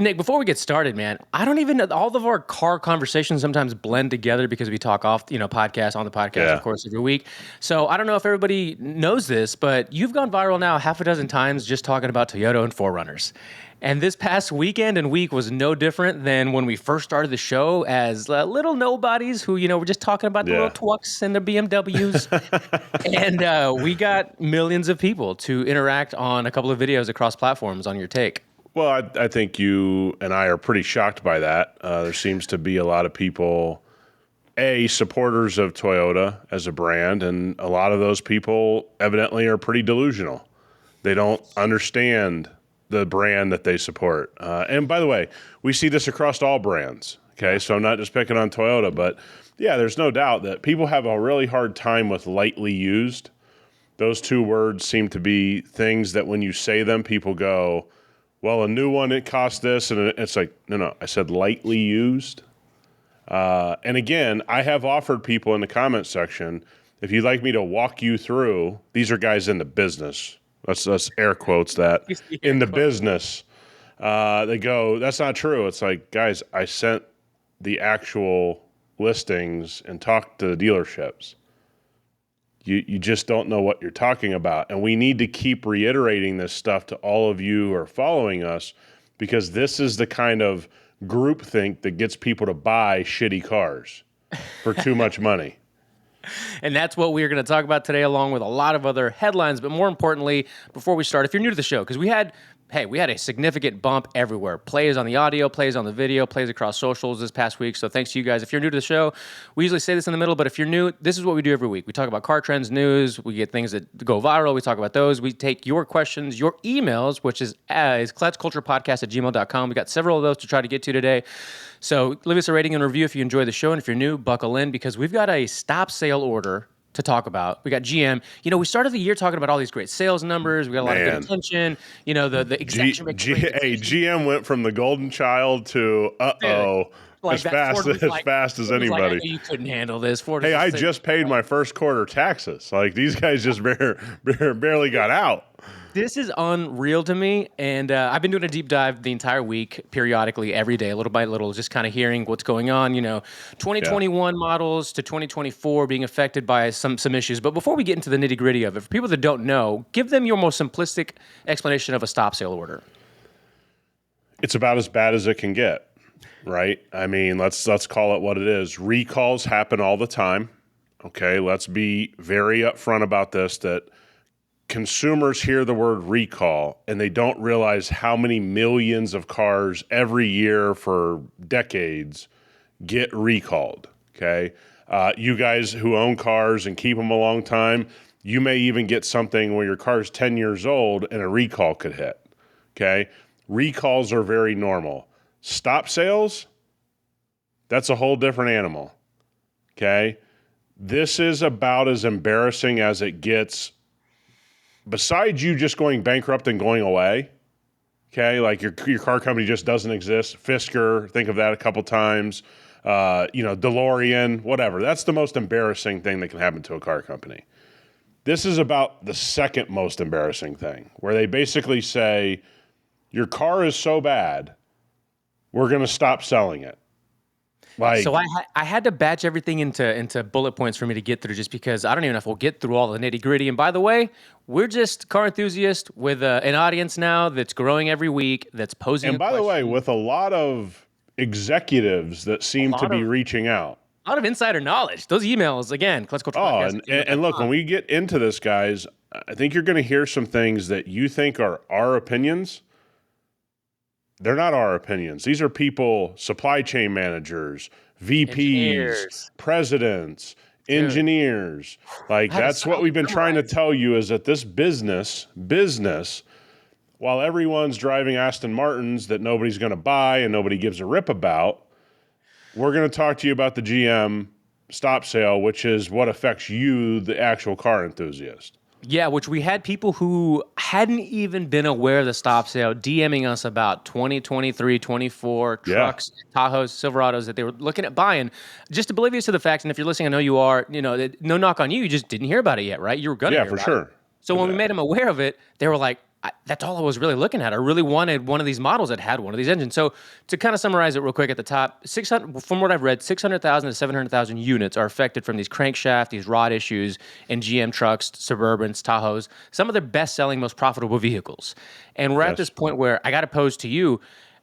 Nick, before we get started, man, I don't even know. All of our car conversations sometimes blend together because we talk on the podcast, of course, every week. So I don't know if everybody knows this, but you've gone viral now half a dozen times just talking about Toyota and 4Runners. And this past weekend and week was no different than when we first started the show as little nobodies who, were just talking about the little Twucks and the BMWs. And we got millions of people to interact on a couple of videos across platforms on your take. Well, I think you and I are pretty shocked by that. There seems to be a lot of people, supporters of Toyota as a brand, and a lot of those people evidently are pretty delusional. They don't understand the brand that they support. And by the way, we see this across all brands, okay? So I'm not just picking on Toyota, but yeah, there's no doubt that people have a really hard time with lightly used. Those two words seem to be things that when you say them, people go, well, a new one, it costs this. And it's like, no, I said lightly used. And again, I have offered people in the comment section, if you'd like me to walk you through, these are guys in the business. Let's air quotes that. In the business. They go, that's not true. It's like, guys, I sent the actual listings and talked to the dealerships. You just don't know what you're talking about. And we need to keep reiterating this stuff to all of you who are following us, because this is the kind of groupthink that gets people to buy shitty cars for too much money. And that's what we're going to talk about today, along with a lot of other headlines. But more importantly, before we start, if you're new to the show, because we had a significant bump everywhere. Plays on the audio, plays on the video, plays across socials this past week. So thanks to you guys. If you're new to the show, we usually say this in the middle, but if you're new, this is what we do every week. We talk about car trends, news. We get things that go viral. We talk about those. We take your questions, your emails, which is clutchculturepodcast@gmail.com. We got several of those to try to get to today. So leave us a rating and review if you enjoy the show. And if you're new, buckle in, because we've got a stop sale order to talk about. We got GM. We started the year talking about all these great sales numbers. We got a lot of good attention. The exact GM went from the golden child to as fast as anybody. Like, you couldn't handle this. I just paid my first quarter taxes. Like, these guys just barely got out. This is unreal to me, and I've been doing a deep dive the entire week, periodically, every day, little by little, just kind of hearing what's going on, 2021 models to 2024 being affected by some issues. But before we get into the nitty-gritty of it, for people that don't know, give them your most simplistic explanation of a stop sale order. It's about as bad as it can get, right? I mean, let's call it what it is. Recalls happen all the time, okay? Let's be very upfront about this, that consumers hear the word recall and they don't realize how many millions of cars every year for decades get recalled, okay? You guys who own cars and keep them a long time, you may even get something where your car is 10 years old and a recall could hit, okay? Recalls are very normal. Stop sales, that's a whole different animal, okay? This is about as embarrassing as it gets. Besides you just going bankrupt and going away, okay, like your car company just doesn't exist. Fisker, think of that a couple times. DeLorean, whatever. That's the most embarrassing thing that can happen to a car company. This is about the second most embarrassing thing, where they basically say, your car is so bad, we're going to stop selling it. So I had to batch everything into bullet points for me to get through, just because I don't even know if we'll get through all the nitty gritty. And by the way, we're just car enthusiasts with an audience now that's growing every week, that's posing. And by the way, with a lot of executives that seem to be reaching out. A lot of insider knowledge. Those emails, again, clutchculturepodcast. And look, when we get into this, guys, I think you're going to hear some things that you think are our opinions. They're not our opinions. These are people, supply chain managers, VPs, presidents, engineers. Like, that's what we've been trying to tell you, is that this business, while everyone's driving Aston Martins that nobody's going to buy and nobody gives a rip about, we're going to talk to you about the GM stop sale, which is what affects you, the actual car enthusiast. Yeah, which we had people who hadn't even been aware of the stop sale DMing us about 2023, 24 trucks, Tahoes, Silverados that they were looking at buying. Just oblivious to the fact, and if you're listening, I know you are, no knock on you, you just didn't hear about it yet, right? You were going to hear about it. Yeah, for sure. So when we made them aware of it, they were like, that's all I was really looking at. I really wanted one of these models that had one of these engines. So to kind of summarize it real quick at the top, 600, from what I've read, 600,000 to 700,000 units are affected from these crankshaft, these rod issues in GM trucks, Suburbans, Tahoes, some of their best-selling, most profitable vehicles. And we're at this Yes. point where I got to pose to you,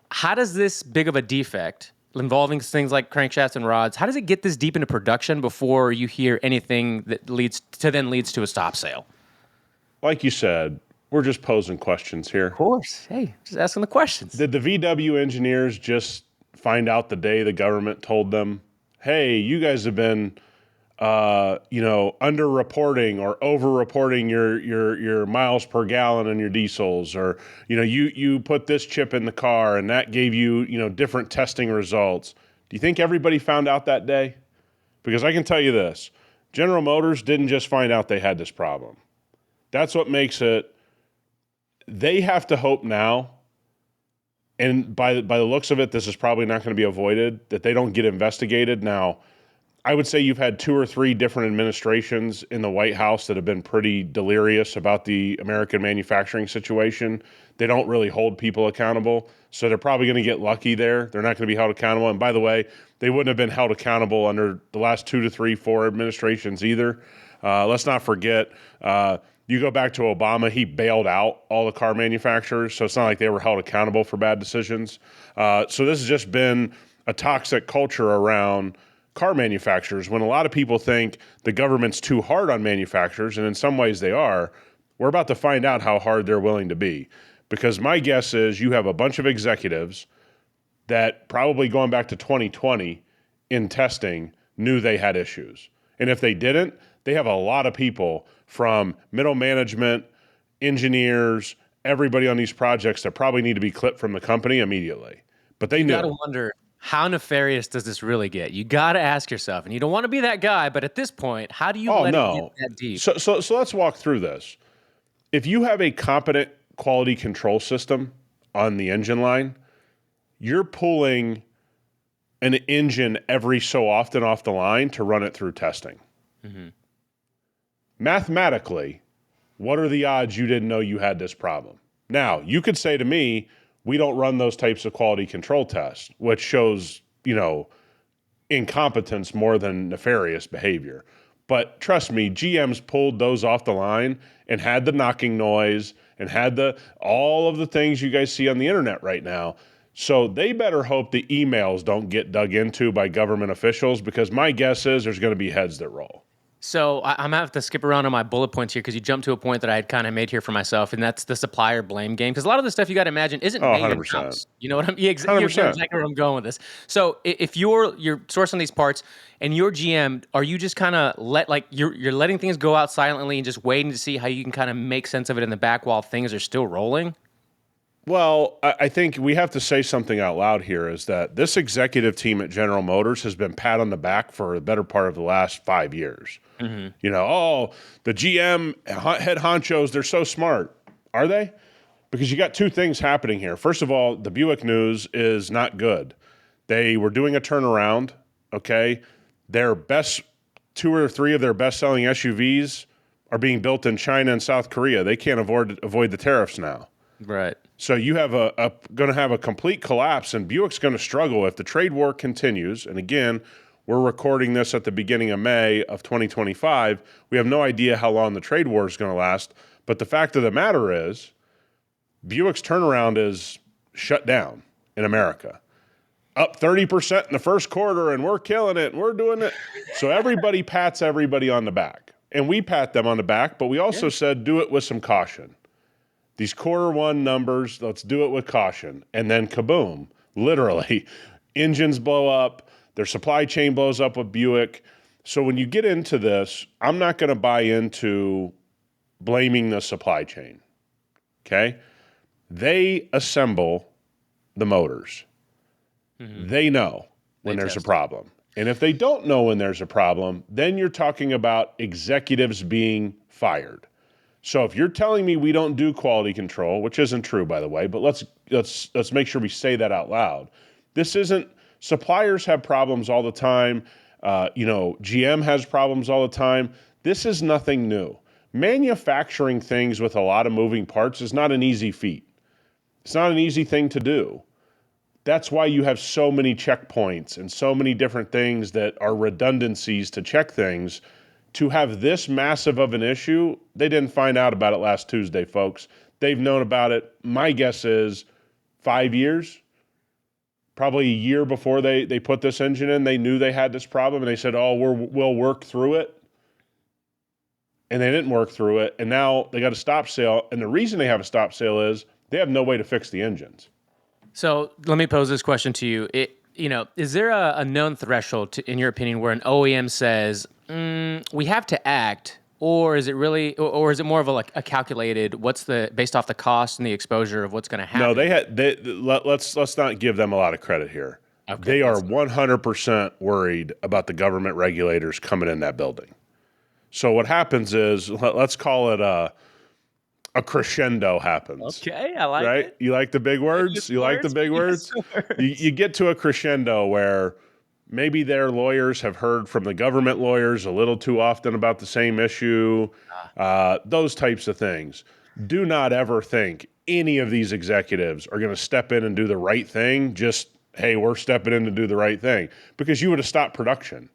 how does this big of a defect involving things like crankshafts and rods, how does it get this deep into production before you hear anything that leads to a stop sale? Like you said, we're just posing questions Of here. course. Hey, just asking the questions. Did the VW engineers just find out the day the government told them, hey, you guys have been under-reporting or over-reporting your miles per gallon on your diesels, or you put this chip in the car and that gave you different testing results. Do you think everybody found out that day? Because I can tell you this: General Motors didn't just find out they had this problem. That's what makes it. They have to hope now, and by the looks of it, this is probably not going to be avoided, that they don't get investigated now. I would say you've had 2 or 3 different administrations in the White House that have been pretty delirious about the American manufacturing situation. They don't really hold people accountable, so they're probably going to get lucky there. They're not going to be held accountable. And by the way, they wouldn't have been held accountable under the last 2 to 3, 4 administrations either. Let's not forget, you go back to Obama, he bailed out all the car manufacturers, so it's not like they were held accountable for bad decisions. So this has just been a toxic culture around car manufacturers. When a lot of people think the government's too hard on manufacturers, and in some ways they are, we're about to find out how hard they're willing to be. Because my guess is you have a bunch of executives that probably going back to 2020 in testing knew they had issues. And if they didn't, they have a lot of people from middle management, engineers, everybody on these projects that probably need to be clipped from the company immediately. But they You knew. got to wonder, how nefarious does this really get? You got to ask yourself, and you don't want to be that guy, but at this point, how do you Oh, let it get no. that deep? So let's walk through this. If you have a competent quality control system on the engine line, you're pulling an engine every so often off the line to run it through testing. Mm-hmm. Mathematically, what are the odds you didn't know you had this problem? Now, you could say to me, we don't run those types of quality control tests, which shows, incompetence more than nefarious behavior. But trust me, GM's pulled those off the line and had the knocking noise and had all of the things you guys see on the internet right now. So they better hope the emails don't get dug into by government officials, because my guess is there's going to be heads that roll. So I'm going to have to skip around on my bullet points here because you jumped to a point that I had kind of made here for myself, and that's the supplier blame game. Because a lot of the stuff you got to imagine isn't Oh, made 100%. in-house. You know what I'm? You're 100%. exactly where I'm going with this. So if you're sourcing these parts and you're GM, are you just kind of you're letting things go out silently and just waiting to see how you can kind of make sense of it in the back while things are still rolling? Well, I think we have to say something out loud here, is that this executive team at General Motors has been pat on the back for the better part of the last 5 years. Mm-hmm. The GM head honchos, they're so smart. Are they? Because you got 2 things happening here. First of all, the Buick news is not good. They were doing a turnaround, okay? Their best 2 or 3 of their best-selling SUVs are being built in China and South Korea. They can't avoid the tariffs now. Right. So you have going to have a complete collapse, and Buick's going to struggle if the trade war continues. And again, we're recording this at the beginning of May of 2025. We have no idea how long the trade war is going to last. But the fact of the matter is, Buick's turnaround is shut down in America. Up 30% in the first quarter, and we're killing it, and we're doing it. So everybody pats everybody on the back. And we pat them on the back, but we also said do it with some caution. These Q1 numbers, let's do it with caution. And then kaboom, literally, engines blow up, their supply chain blows up with Buick. So when you get into this, I'm not going to buy into blaming the supply chain, okay? They assemble the motors. Mm-hmm. They know when there's a problem. And if they don't know when there's a problem, then you're talking about executives being fired. So if you're telling me we don't do quality control, which isn't true, by the way, but let's make sure we say that out loud. This isn't, suppliers have problems all the time. GM has problems all the time. This is nothing new. manufacturing things with a lot of moving parts is not an easy feat. It's not an easy thing to do. That's why you have so many checkpoints and so many different things that are redundancies to check things. To have this massive of an issue, they didn't find out about it last Tuesday, folks. They've known about it, my guess is 5 years, probably a year before they put this engine in. They knew they had this problem, and they said, oh, we'll work through it. And they didn't work through it, and now they got a stop sale. And the reason they have a stop sale is they have no way to fix the engines. So let me pose this question to you. Is there a known threshold, in your opinion, where an OEM says, we have to act, or is it more of a calculated, based off the cost and the exposure of what's going to happen? No, let's not give them a lot of credit here. Okay, they are 100% worried about the government regulators coming in that building. So what happens is, let's call it a crescendo happens. Okay, I like right? it. You like the big words? You like the big words? You get to a crescendo where maybe their lawyers have heard from the government lawyers a little too often about the same issue, those types of things. Do not ever think any of these executives are going to step in and do the right thing. Just, hey, we're stepping in to do the right thing, because you would have stopped production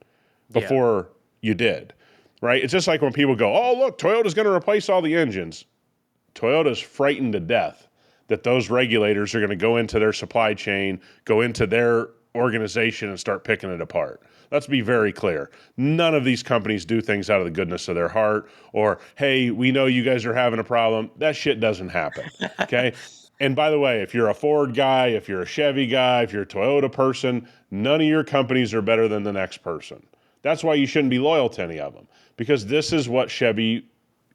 before you did, right? It's just like when people go, oh, look, Toyota's going to replace all the engines. Toyota's frightened to death that those regulators are going to go into their supply chain, go into their organization, and start picking it apart. Let's be very clear. None of these companies do things out of the goodness of their heart, or, hey, we know you guys are having a problem. That shit doesn't happen, okay? And by the way, if you're a Ford guy, if you're a Chevy guy, if you're a Toyota person, none of your companies are better than the next person. That's why you shouldn't be loyal to any of them, because this is what Chevy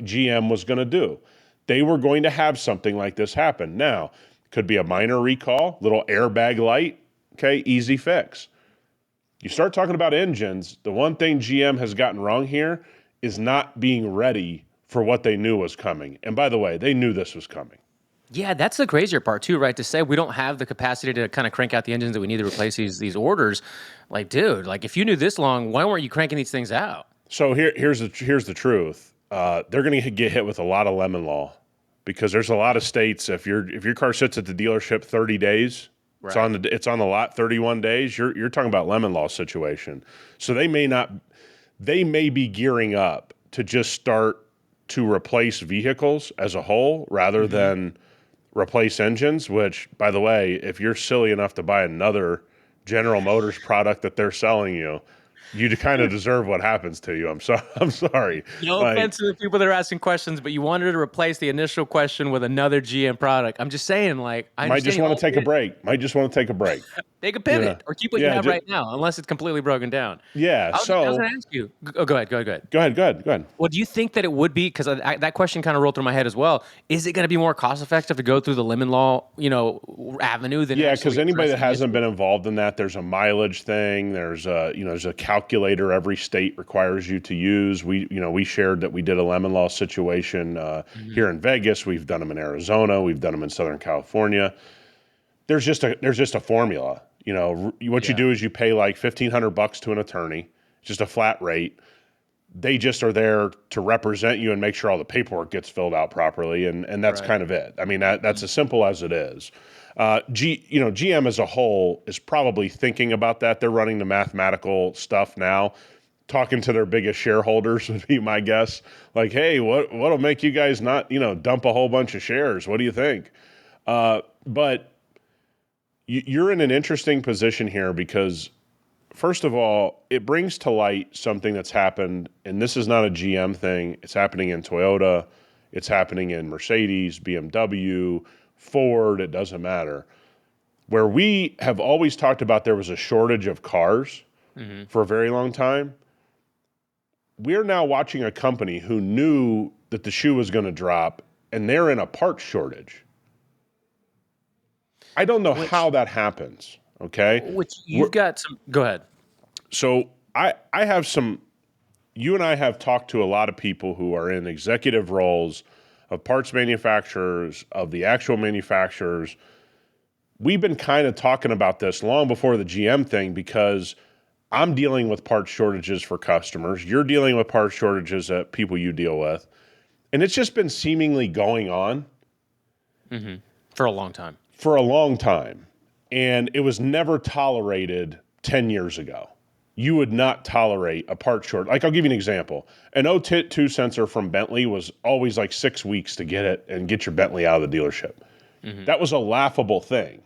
GM was going to do. They were going to have something like this happen. Now, could be a minor recall, little airbag light, okay, easy fix. You start talking about engines, the one thing GM has gotten wrong here is not being ready for what they knew was coming. And by the way, they knew this was coming. Yeah, that's the crazier part too, right? To say we don't have the capacity to kind of crank out the engines that we need to replace these orders. Like, dude, like if you knew this long, why weren't you cranking these things out? So here's the truth. They're going to get hit with a lot of lemon law, because there's a lot of states. If your car sits at the dealership 30 days, right, it's on the lot 31 days. You're talking about lemon law situation. So they may be gearing up to just start to replace vehicles as a whole rather than replace engines. Which, by the way, if you're silly enough to buy another General Motors product that they're selling you, you kind of deserve what happens to you. I'm sorry. No offense to the people that are asking questions, but you wanted to replace the initial question with another GM product. I'm just saying, like, I might just want to take a break. They could pivot or keep what you have right now, unless it's completely broken down. Yeah. I was going to ask you. Go ahead. Go ahead. Well, do you think that it would be, because that question kind of rolled through my head as well? Is it going to be more cost effective to go through the lemon law, avenue than? Yeah, because anybody that hasn't been involved in that, there's a mileage thing. There's a calculator every state requires you to use. We shared that we did a lemon law situation here in Vegas. We've done them in Arizona. We've done them in Southern California. There's just a formula. What you do is you pay like $1,500 to an attorney, just a flat rate. They just are there to represent you and make sure all the paperwork gets filled out properly, and that's kind of it. I mean, that's as simple as it is. GM as a whole is probably thinking about that. They're running the mathematical stuff now. Talking to their biggest shareholders would be my guess. Like, hey, what'll make you guys not, dump a whole bunch of shares? What do you think? But you're in an interesting position here because, first of all, it brings to light something that's happened, and this is not a GM thing. It's happening in Toyota. It's happening in Mercedes, BMW, Ford. It doesn't matter. Where we have always talked about there was a shortage of cars for a very long time, we're now watching a company who knew that the shoe was going to drop, and they're in a part shortage. I don't know how that happens, okay? Go ahead. So I have you and I have talked to a lot of people who are in executive roles of parts manufacturers, of the actual manufacturers. We've been kind of talking about this long before the GM thing, because I'm dealing with parts shortages for customers. You're dealing with parts shortages that people you deal with. And it's just been seemingly going on For a long time. for a long time. And it was never tolerated 10 years ago. You would not tolerate a part short. Like, I'll give you an example. An O2 sensor from Bentley was always like 6 weeks to get it and get your Bentley out of the dealership. That was a laughable thing.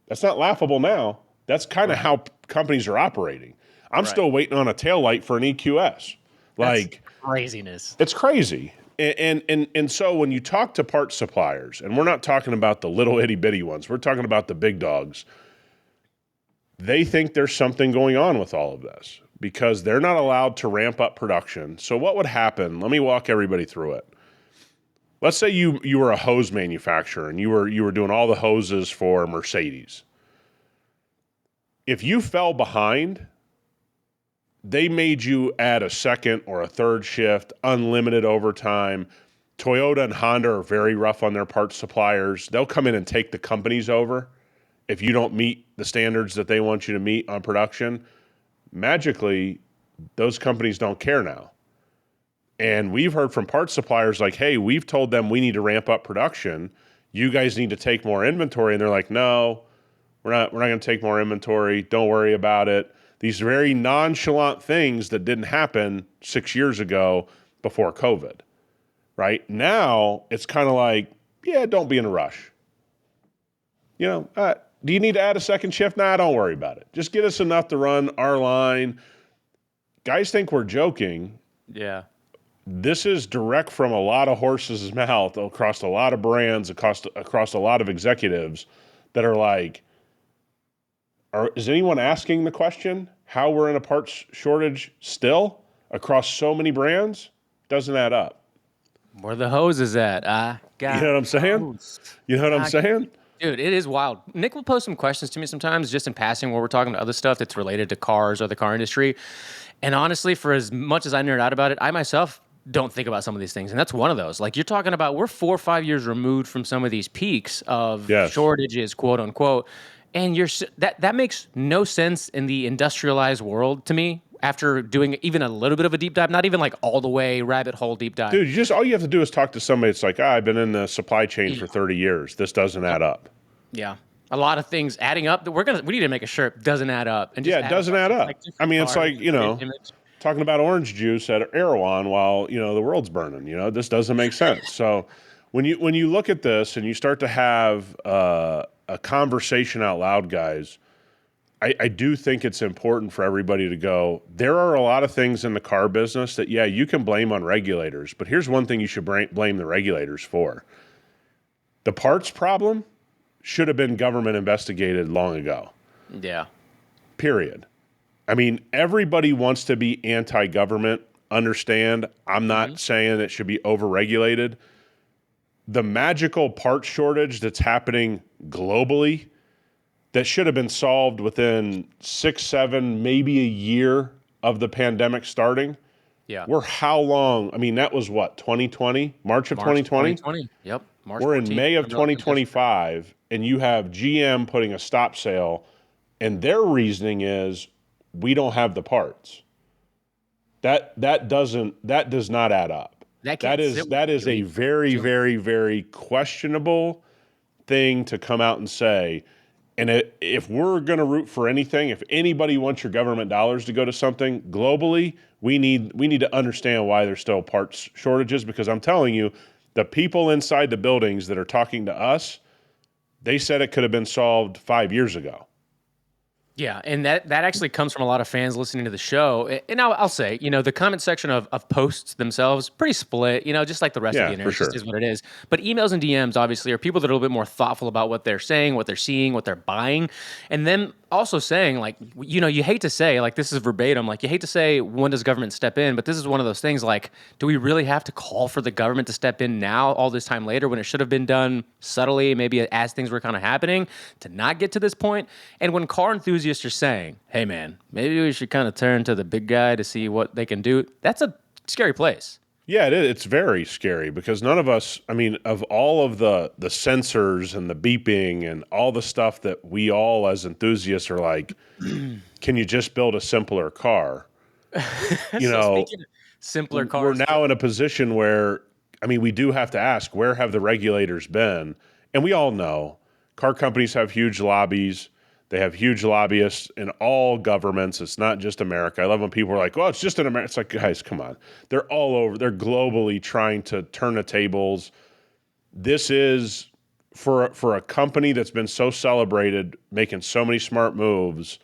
That's not laughable now. That's kind of how companies are operating. I'm still waiting on a taillight for an EQS. That's craziness. It's crazy. And so when you talk to parts suppliers, and we're not talking about the little itty bitty ones, we're talking about the big dogs, they think there's something going on with all of this because they're not allowed to ramp up production. So what would happen? Let me walk everybody through it. Let's say you were a hose manufacturer and you were doing all the hoses for Mercedes. If you fell behind, they made you add a second or a third shift, unlimited overtime. Toyota and Honda are very rough on their parts suppliers. They'll come in and take the companies over if you don't meet the standards that they want you to meet on production. Magically, those companies don't care now. And we've heard from parts suppliers like, hey, we've told them we need to ramp up production. You guys need to take more inventory. And they're like, no, we're not going to take more inventory. Don't worry about it. These very nonchalant things that didn't happen 6 years ago before COVID, right? Now it's kind of like, yeah, don't be in a rush. Do you need to add a second shift? Nah, don't worry about it. Just get us enough to run our line. Guys think we're joking. Yeah. This is direct from a lot of horses' mouth across a lot of brands, across a lot of executives that are like, is anyone asking the question how we're in a parts shortage still across so many brands? Doesn't add up. Where the hoses at? You know what I'm saying? You know what I'm saying? Dude, it is wild. Nick will post some questions to me sometimes just in passing where we're talking about other stuff that's related to cars or the car industry. And honestly, for as much as I nerd out about it, I myself don't think about some of these things. And that's one of those. Like you're talking about, we're 4 or 5 years removed from some of these peaks of shortages, quote unquote. And that makes no sense in the industrialized world to me after doing even a little bit of a deep dive, not even like all the way rabbit hole deep dive. Dude, all you have to do is talk to somebody. It's like, I've been in the supply chain for 30 years. This doesn't add up. Yeah. A lot of things adding up. We need to make a shirt doesn't add up. And just it doesn't add up. I mean, it's like, talking about orange juice at Erewhon while, the world's burning. This doesn't make sense. So when you look at this and you start to have a conversation out loud, guys, I do think it's important for everybody to go, there are a lot of things in the car business that, you can blame on regulators, but here's one thing you should blame the regulators for. The parts problem should have been government investigated long ago. Yeah. Period. I mean, everybody wants to be anti-government. Understand, I'm not saying it should be overregulated. The magical part shortage that's happening globally that should have been solved within 6, 7, maybe a year of the pandemic starting. Yeah. We're how long? I mean, that was what, 2020? March of 2020? 2020. Yep. March We're 14th. in May of 2025, and you have GM putting a stop sale, and their reasoning is we don't have the parts. That does not add up. That is a very, very, very questionable thing to come out and say. And if we're going to root for anything, if anybody wants your government dollars to go to something globally, we need to understand why there's still parts shortages, because I'm telling you, the people inside the buildings that are talking to us, they said it could have been solved 5 years ago. Yeah, and that actually comes from a lot of fans listening to the show. And I'll say, the comment section of posts themselves, pretty split, just like the rest of the internet, just is what it is. But emails and DMs, obviously, are people that are a little bit more thoughtful about what they're saying, what they're seeing, what they're buying. And then also saying, like, you hate to say, like, this is verbatim, like, you hate to say, when does government step in? But this is one of those things, like, do we really have to call for the government to step in now, all this time later, when it should have been done subtly, maybe as things were kind of happening, to not get to this point? And when car enthusiasts are saying, hey, man, maybe we should kind of turn to the big guy to see what they can do, that's a scary place. Yeah, it is. It's very scary because none of us, I mean, of all of the sensors and the beeping and all the stuff that we all as enthusiasts are like, can you just build a simpler car? Speaking of simpler cars, we're now in a position where I mean, we do have to ask, where have the regulators been? And we all know car companies have huge lobbies. They have huge lobbyists in all governments. It's not just America. I love when people are like, well, it's just in America. It's like, guys, come on. They're all over. They're globally trying to turn the tables. This is for a company that's been so celebrated, making so many smart moves.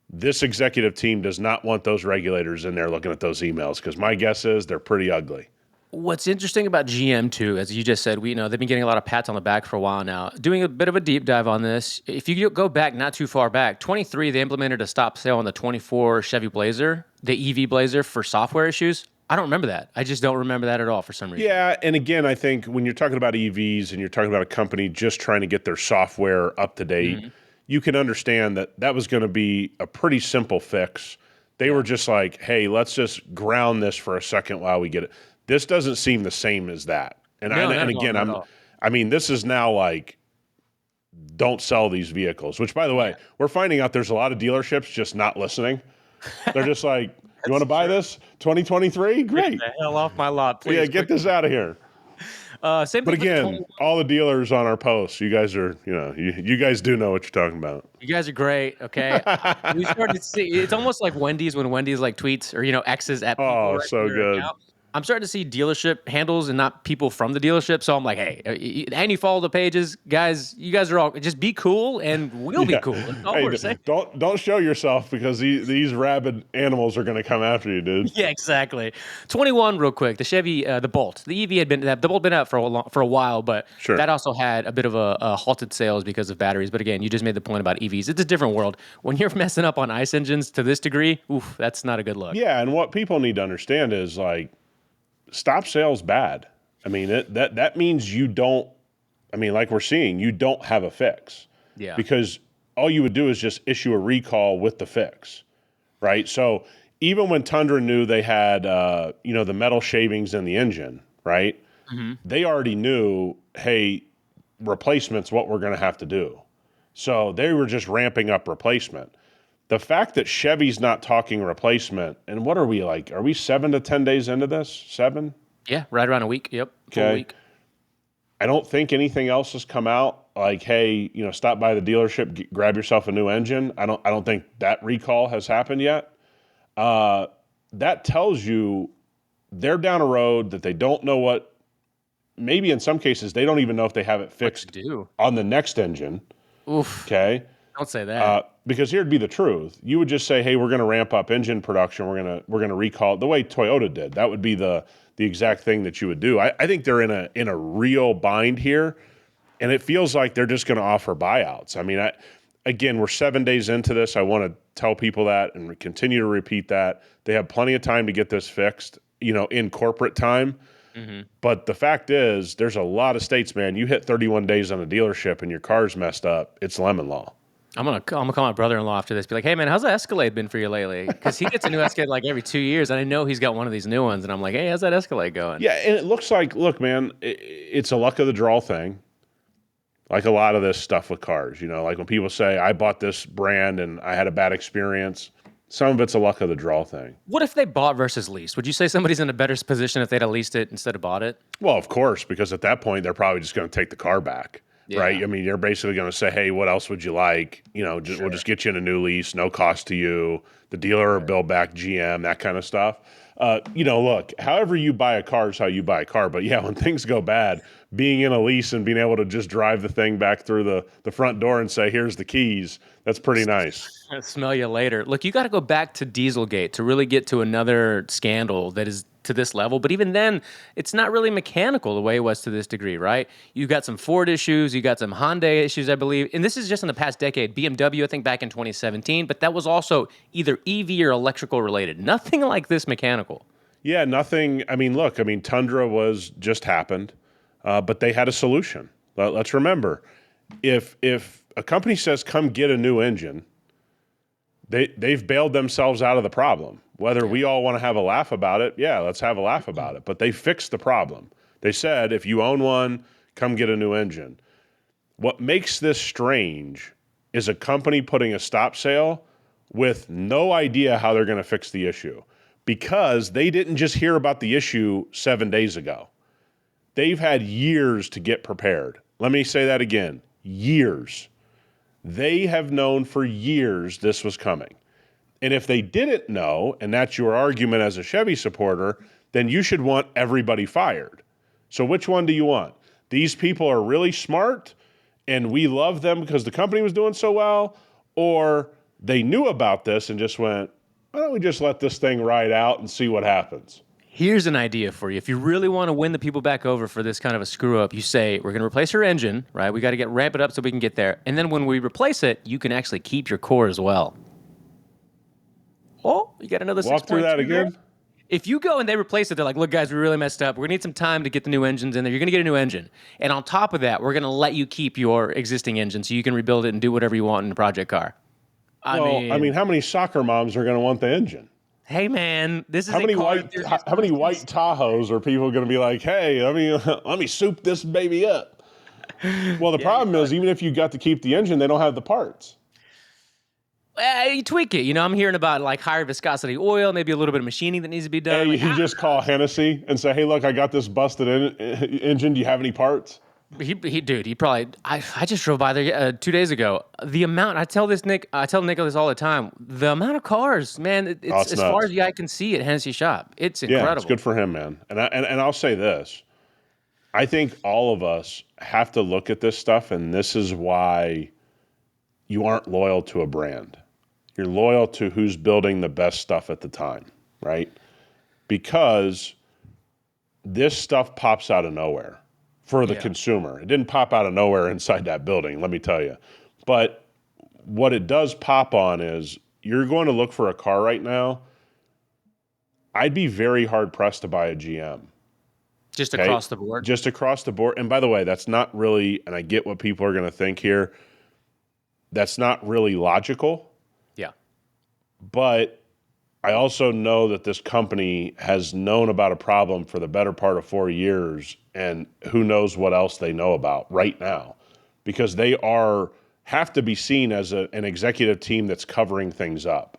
This executive team does not want those regulators in there looking at those emails, because my guess is they're pretty ugly. What's interesting about GM too, as you just said, they've been getting a lot of pats on the back for a while now. Doing a bit of a deep dive on this, if you go back not too far back, 23, they implemented a stop sale on the 24 Chevy Blazer, the EV Blazer, for software issues. I don't remember that. I just don't remember that at all for some reason. Yeah, and again, I think when you're talking about EVs and you're talking about a company just trying to get their software up to date, you can understand that that was going to be a pretty simple fix. They were just like, hey, let's just ground this for a second while we get it. This doesn't seem the same as that. And No, and again, I mean, this is now like, don't sell these vehicles, which, by the way, we're finding out there's a lot of dealerships just not listening. They're just like, you want to buy this 2023? Great. Get the hell off my lot, please. Yeah, get this out of here. Same But thing with again, all the dealers on our posts, you guys are, you guys do know what you're talking about. You guys are great, okay? We started to see, it's almost like Wendy's when Wendy's like tweets or, X's at people. Oh, right so from their good. account. I'm starting to see dealership handles and not people from the dealership. So I'm like, hey, and you follow the pages, guys. You guys are all just be cool, and we'll be cool. That's all we're saying. Don't show yourself, because these rabid animals are going to come after you, dude. Yeah, exactly. 21, real quick. The Chevy, the Bolt. The EV the Bolt been out for a while, but that also had a bit of a halted sales because of batteries. But again, you just made the point about EVs. It's a different world. When you're messing up on ICE engines to this degree, oof, that's not a good look. Yeah, and what people need to understand is, like, stop sales bad. I mean, that means you don't. I mean, like we're seeing, you don't have a fix. Yeah. Because all you would do is just issue a recall with the fix, right? So even when Tundra knew they had, the metal shavings in the engine, right? They already knew, hey, replacement's what we're going to have to do. So they were just ramping up replacement. The fact that Chevy's not talking replacement, and what are we like? Are we 7 to 10 days into this? 7? Yeah, right around a week. Yep. Okay. Full week. I don't think anything else has come out like, hey, stop by the dealership, grab yourself a new engine. I don't think that recall has happened yet. That tells you they're down a road that they don't know what. Maybe in some cases they don't even know if they have it fixed on the next engine. Oof. Okay. Don't say that. Because here'd be the truth. You would just say, hey, we're going to ramp up engine production. We're going to recall it the way Toyota did. That would be the exact thing that you would do. I think they're in a real bind here, and it feels like they're just going to offer buyouts. I mean, again, we're 7 days into this. I want to tell people that and continue to repeat that. They have plenty of time to get this fixed, in corporate time. But the fact is, there's a lot of states, man. You hit 31 days on a dealership and your car's messed up, it's lemon law. I'm gonna call my brother-in-law after this. Be like, hey man, how's the Escalade been for you lately? Because he gets a new Escalade like every 2 years, and I know he's got one of these new ones. And I'm like, hey, how's that Escalade going? Yeah, and it looks like, look, man, it's a luck of the draw thing. Like a lot of this stuff with cars, like when people say, I bought this brand and I had a bad experience. Some of it's a luck of the draw thing. What if they bought versus leased? Would you say somebody's in a better position if they'd have leased it instead of bought it? Well, of course, because at that point, they're probably just going to take the car back. Yeah. Right? I mean, you're basically going to say, hey, what else would you like? We'll just get you in a new lease, no cost to you. The dealer will bill back GM, that kind of stuff. Look, however you buy a car is how you buy a car. But yeah, when things go bad, being in a lease and being able to just drive the thing back through the front door and say, here's the keys, that's pretty nice. Smell you later. Look, you got to go back to Dieselgate to really get to another scandal that is to this level. But even then, it's not really mechanical the way it was to this degree, right? You got some Ford issues, you got some Hyundai issues, I believe. And this is just in the past decade. BMW, I think back in 2017, but that was also either EV or electrical related. Nothing like this mechanical. Yeah, nothing. I mean, look, Tundra was just happened, but they had a solution. Let's remember, if a company says, come get a new engine, they've bailed themselves out of the problem. Whether we all want to have a laugh about it, yeah, let's have a laugh about it. But they fixed the problem. They said, if you own one, come get a new engine. What makes this strange is a company putting a stop sale with no idea how they're going to fix the issue, because they didn't just hear about the issue 7 days ago. They've had years to get prepared. Let me say that again. Years. They have known for years this was coming. And if they didn't know, and that's your argument as a Chevy supporter, then you should want everybody fired. So which one do you want? These people are really smart and we love them because the company was doing so well, or they knew about this and just went, why don't we just let this thing ride out and see what happens? Here's an idea for you. If you really want to win the people back over for this kind of a screw up, you say, we're going to replace your engine, right? We got to ramp it up so we can get there. And then when we replace it, you can actually keep your core as well. Oh, you got another 6.2 Walk through that again. there? If you go and they replace it, they're like, look, guys, we really messed up. We're going to need some time to get the new engines in there. You're going to get a new engine. And on top of that, we're going to let you keep your existing engine so you can rebuild it and do whatever you want in the project car. I mean, how many soccer moms are going to want the engine? Hey, man, this is how many white Tahoes are people going to be like, hey, let me soup this baby up? Well, the problem is, even if you got to keep the engine, they don't have the parts. You tweak it. I'm hearing about like higher viscosity oil, maybe a little bit of machining that needs to be done. Hey, you just call Hennessy and say, hey, look, I got this busted engine. Do you have any parts? He probably. I just drove by there 2 days ago. The amount I tell Nick this all the time. The amount of cars, man. It's as far as the eye can see at Hennessy shop. It's incredible. Yeah, it's good for him, man. And I'll say this. I think all of us have to look at this stuff, and this is why you aren't loyal to a brand. You're loyal to who's building the best stuff at the time, right? Because this stuff pops out of nowhere for the consumer. It didn't pop out of nowhere inside that building, let me tell you. But what it does pop on is you're going to look for a car right now. I'd be very hard-pressed to buy a GM. Just across the board? Just across the board. And by the way, that's not really, and I get what people are going to think here, that's not really logical. Yeah. But I also know that this company has known about a problem for the better part of 4 years, and who knows what else they know about right now, because they have to be seen as an executive team that's covering things up.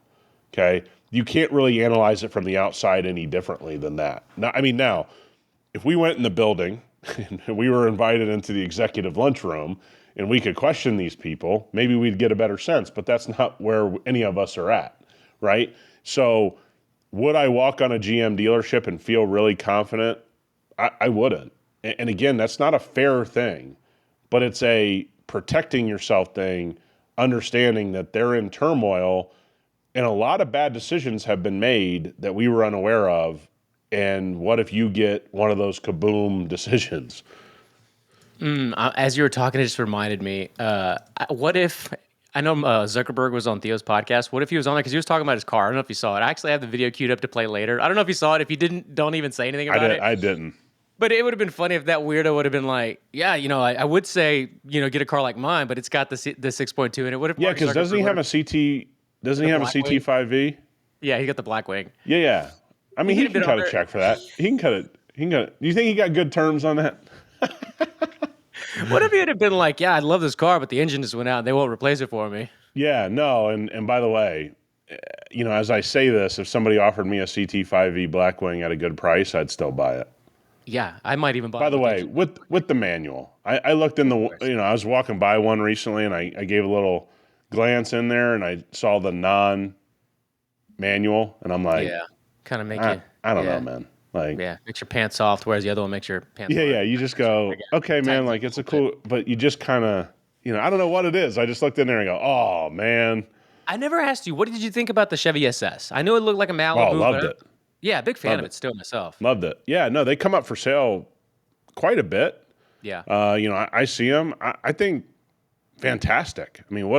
Okay, you can't really analyze it from the outside any differently than that. Now, if we went in the building and we were invited into the executive lunchroom and we could question these people, maybe we'd get a better sense. But that's not where any of us are at, right? So would I walk on a GM dealership and feel really confident? I wouldn't. And again, that's not a fair thing, but it's a protecting yourself thing, understanding that they're in turmoil and a lot of bad decisions have been made that we were unaware of. And what if you get one of those kaboom decisions? As you were talking, it just reminded me, what if... I know Zuckerberg was on Theo's podcast. What if he was on there? Because he was talking about his car. I don't know if you saw it. I actually have the video queued up to play later. I don't know if you saw it. If you didn't, don't even say anything about it. I didn't. But it would have been funny if that weirdo would have been like, yeah, I would say, get a car like mine, but it's got the 6.2 and it would have. Yeah, because doesn't he have a CT? Doesn't he have a CT5V? Yeah, he got the black wing. Yeah. I mean, he can cut a check for that. He can cut it. Do you think he got good terms on that? What if he would have been like, yeah, I love this car, but the engine just went out and they won't replace it for me? Yeah, no. And by the way, as I say this, if somebody offered me a CT5V Blackwing at a good price, I'd still buy it. Yeah, I might even buy it. By the way, with the manual, I looked in I was walking by one recently and I gave a little glance in there and I saw the non-manual and I'm like, yeah, kind of make you. I don't know, man. Like, yeah, makes your pants soft, whereas the other one makes your pants. Yeah. You just go, okay, man. Like, it's a cool, but you just kind of, I don't know what it is. I just looked in there and go, oh man. I never asked you, what did you think about the Chevy SS? I know it looked like a Malibu. Oh, loved it. Yeah, big fan of it still myself. Loved it. Yeah, no, they come up for sale quite a bit. Yeah. I see them. I think fantastic. I mean,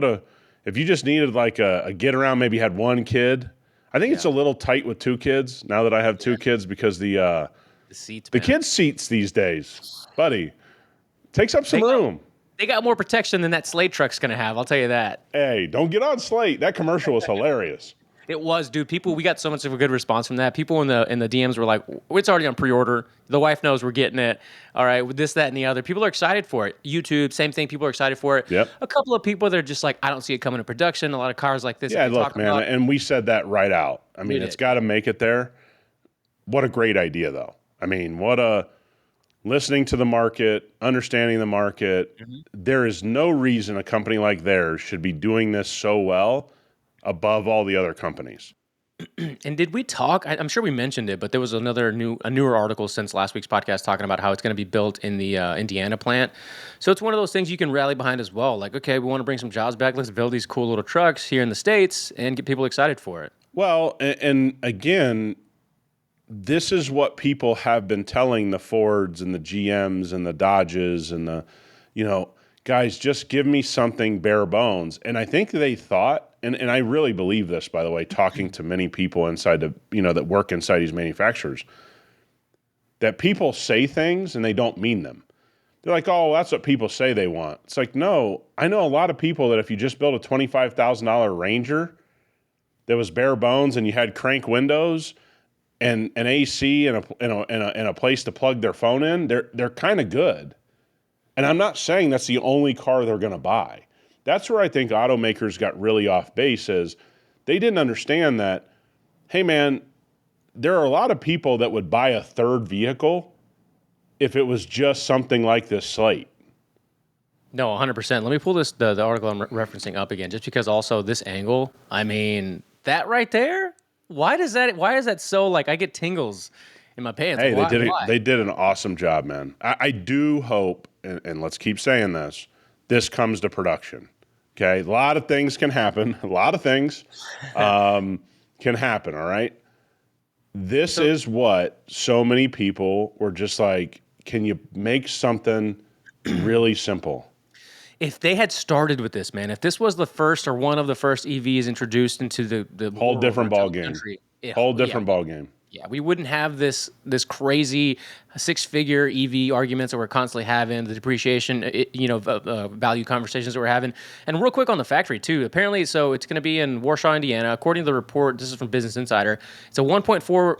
if you just needed like a get around, maybe had one kid. I think it's a little tight with two kids now that I have two kids because the seats, the kids' seats these days, buddy, takes up some room. They got more protection than that Slate truck's going to have. I'll tell you that. Hey, don't get on Slate. That commercial was hilarious. It was, dude. We got so much of a good response from that. People in the DMs were like, it's already on pre-order. The wife knows we're getting it. All right, with this, that, and the other. People are excited for it. YouTube, same thing. People are excited for it. Yep. A couple of people, they're just like, I don't see it coming to production. A lot of cars like this. Yeah, look, man, and we said that right out. I mean, it's got to make it there. What a great idea, though. I mean, listening to the market, understanding the market. Mm-hmm. There is no reason a company like theirs should be doing this so well above all the other companies. And did we talk? I'm sure we mentioned it, but there was a newer article since last week's podcast talking about how it's going to be built in the Indiana plant. So it's one of those things you can rally behind as well. Like, okay, we want to bring some jobs back. Let's build these cool little trucks here in the States and get people excited for it. Well, and again, this is what people have been telling the Fords and the GMs and the Dodges and the, guys, just give me something bare bones. And I think they thought, and I really believe this, by the way, talking to many people inside that work inside these manufacturers, that people say things and they don't mean them. They're like, oh, that's what people say they want. It's like, no, I know a lot of people that if you just built a $25,000 Ranger that was bare bones and you had crank windows and an AC and a place to plug their phone in, they're kind of good. And I'm not saying that's the only car they're going to buy. That's where I think automakers got really off base is they didn't understand that, hey man, there are a lot of people that would buy a third vehicle if it was just something like this Slate. No, 100%. Let me pull the article I'm referencing up again, just because also this angle, I mean, that right there, why is that so, like, I get tingles in my pants? Hey, like, they did an awesome job, man. I do hope, and let's keep saying this comes to production. Okay, a lot of things can happen. A lot of things can happen, all right? This is what so many people were just like, can you make something really simple? If they had started with this, man, if this was the first or one of the first EVs introduced into the Whole world different or to ball the game. country, Whole different ball game. Yeah, we wouldn't have this crazy six-figure EV arguments that we're constantly having, the depreciation, value conversations that we're having. And real quick on the factory too. Apparently, so it's going to be in Warsaw, Indiana. According to the report, this is from Business Insider. It's a 1.4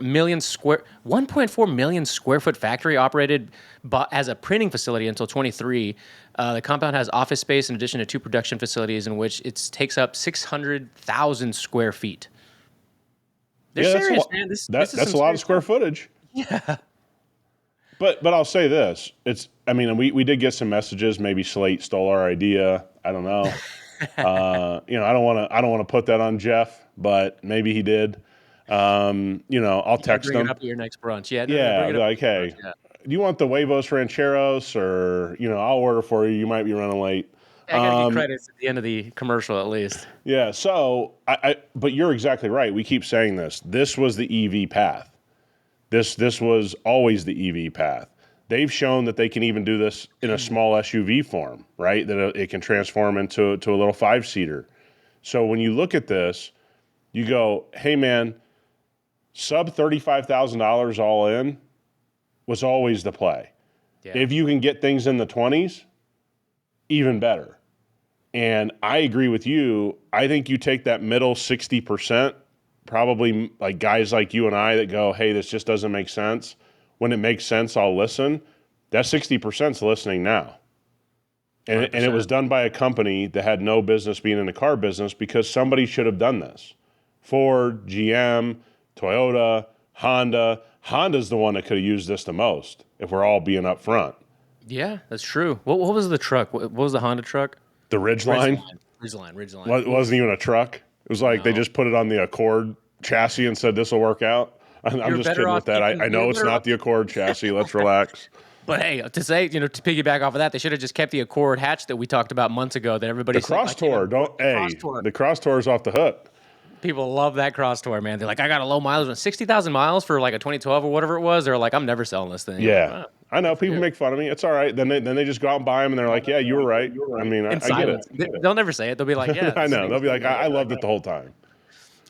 million square foot factory operated as a printing facility until 23. The compound has office space in addition to 2 production facilities in which it takes up 600,000 square feet. They're serious, man. This is that's a lot of square footage. Yeah. But I'll say this: we did get some messages. Maybe Slate stole our idea. I don't know. I don't want to put that on Jeff, but maybe he did. I'll text bring him. it up at your next brunch. Yeah. Yeah, bring it up like, hey, do you want the huevos rancheros, or I'll order for you. You might be running late. I gotta get credits at the end of the commercial at least. Yeah. So but you're exactly right. We keep saying this. This was the EV path. This was always the EV path. They've shown that they can even do this in a small SUV form, right? That it can transform into a little 5-seater. So when you look at this, you go, hey man, sub $35,000 all in was always the play. Yeah. If you can get things in the 20s, even better. And I agree with you. I think you take that middle 60%, probably like guys like you and I that go, hey, this just doesn't make sense. When it makes sense, I'll listen. That 60% is listening now. And it was done by a company that had no business being in the car business because somebody should have done this. Ford, GM, Toyota, Honda. Honda's the one that could have used this the most if we're all being up front. Yeah, that's true. What was the truck? What was the Honda truck? The Ridgeline? Ridgeline. It wasn't even a truck. It was like they just put it on the Accord chassis and said, this will work out. I'm just kidding with that. I know it's not the Accord chassis. Let's relax. But hey, to say, to piggyback off of that, they should have just kept the Accord hatch that we talked about months ago that everybody The Cross Tour, the Cross Tour is off the hook. People love that Cross Tour, man. They're like, I got a low mileage, 60,000 miles for like a 2012 or whatever it was. They're like, I'm never selling this thing. Yeah. Like, I know people make fun of me. It's all right. Then they just go out and buy them and they're like, yeah, you were right. I mean, I get it. They'll never say it. They'll be like, yeah. I know. They'll be like, I loved it the whole time.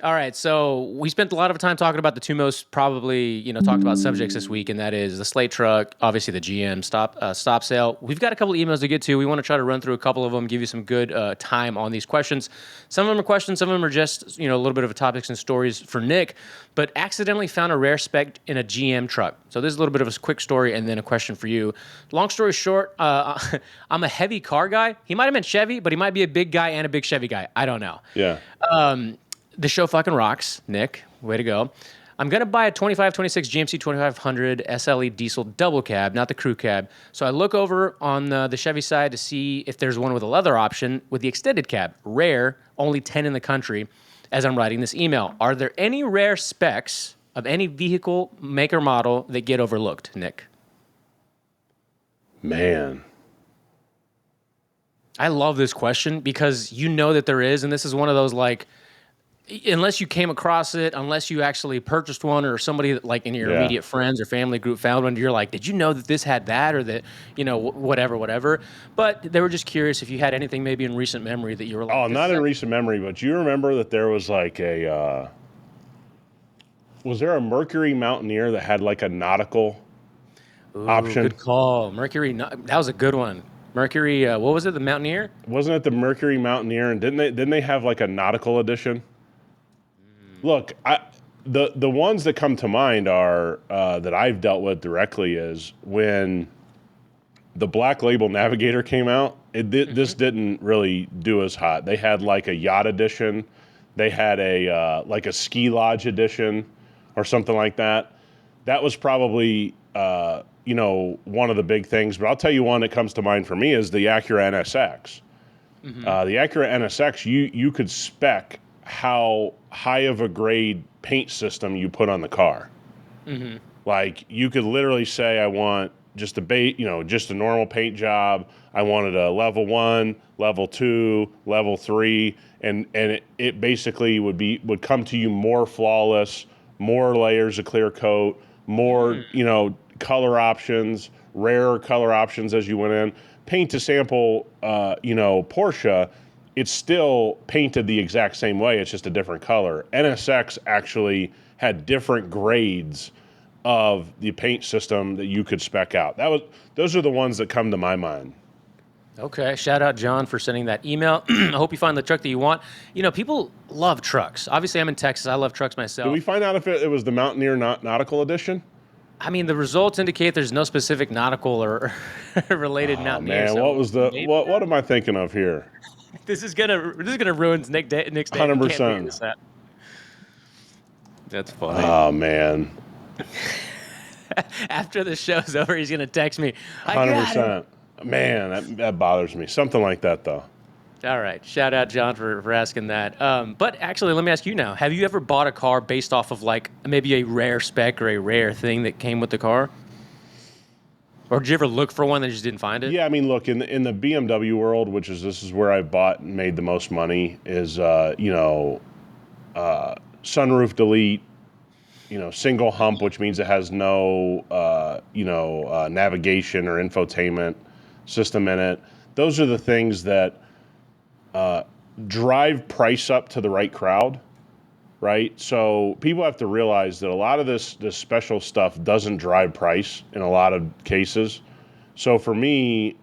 All right, so we spent a lot of time talking about the two most probably, talked about subjects this week, and that is the Slate truck, obviously the GM stop sale. We've got a couple of emails to get to. We want to try to run through a couple of them, give you some good time on these questions. Some of them are questions, some of them are just, a little bit of topics and stories for Nick, but accidentally found a rare spec in a GM truck. So this is a little bit of a quick story and then a question for you. Long story short, I'm a heavy car guy. He might have meant Chevy, but he might be a big guy and a big Chevy guy. I don't know. Yeah. The show fucking rocks, Nick. Way to go. I'm going to buy a 2526 GMC 2500 SLE diesel double cab, not the crew cab. So I look over on the Chevy side to see if there's one with a leather option with the extended cab. Rare, only 10 in the country as I'm writing this email. Are there any rare specs of any vehicle, make or model that get overlooked, Nick? Man. I love this question because you know that there is, and this is one of those like, unless you came across it, unless you actually purchased one or somebody that, like in your immediate friends or family group found one, you're like, did you know that this had that or that, whatever. But they were just curious if you had anything maybe in recent memory that you were like, Oh, not in recent memory, but you remember that there was like was there a Mercury Mountaineer that had like a nautical option? Good call. Mercury, that was a good one. Mercury, what was it, the Mountaineer? Wasn't it the Mercury Mountaineer? And didn't they have like a nautical edition? Look, the ones that come to mind are that I've dealt with directly is when the Black Label Navigator came out. This didn't really do as hot. They had like a yacht edition. They had a like a ski lodge edition or something like that. That was probably one of the big things. But I'll tell you one that comes to mind for me is the Acura NSX. The Acura NSX, you could spec how high of a grade paint system you put on the car. Like you could literally say, I want just just a normal paint job. I wanted a level 1, level 2, level 3, and it basically would come to you more flawless, more layers of clear coat, more color options, rarer color options as you went in. Paint to sample, Porsche, it's still painted the exact same way. It's just a different color. NSX actually had different grades of the paint system that you could spec out. Those are the ones that come to my mind. Okay, shout out John for sending that email. I hope you find the truck that you want. People love trucks. Obviously, I'm in Texas. I love trucks myself. Did we find out if it was the Mountaineer Nautical Edition? I mean, the results indicate there's no specific nautical or related Mountaineer. Man, so what was what am I thinking of here? This is gonna ruin Nick's day. 100%. That's funny. Oh man. After the show's over, he's gonna text me. 100%. Man, that bothers me. Something like that though. All right. Shout out John for asking that. But actually, let me ask you now. Have you ever bought a car based off of like maybe a rare spec or a rare thing that came with the car? Or did you ever look for one that just didn't find it? Yeah, I mean, look, in the BMW world, this is where I've bought and made the most money, is sunroof delete, single hump, which means it has no navigation or infotainment system in it. Those are the things that drive price up to the right crowd, right? So people have to realize that a lot of this special stuff doesn't drive price in a lot of cases. So for me,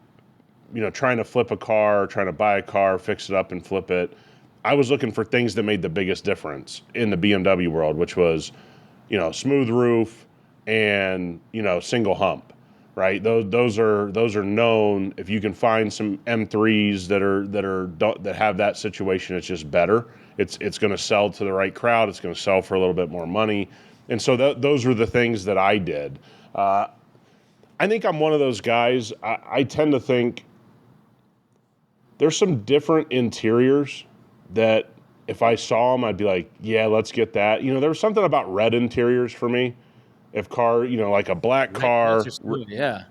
trying to flip a car, trying to buy a car, fix it up and flip it, I was looking for things that made the biggest difference in the BMW world, which was, smooth roof and, single hump, right? Those are known. If you can find some M3s that have that situation, it's just better. It's going to sell to the right crowd. It's going to sell for a little bit more money. And so those were the things that I did. I think I'm one of those guys. I tend to think there's some different interiors that if I saw them, I'd be like, yeah, let's get that. There was something about red interiors for me. If car, like a black car, yeah,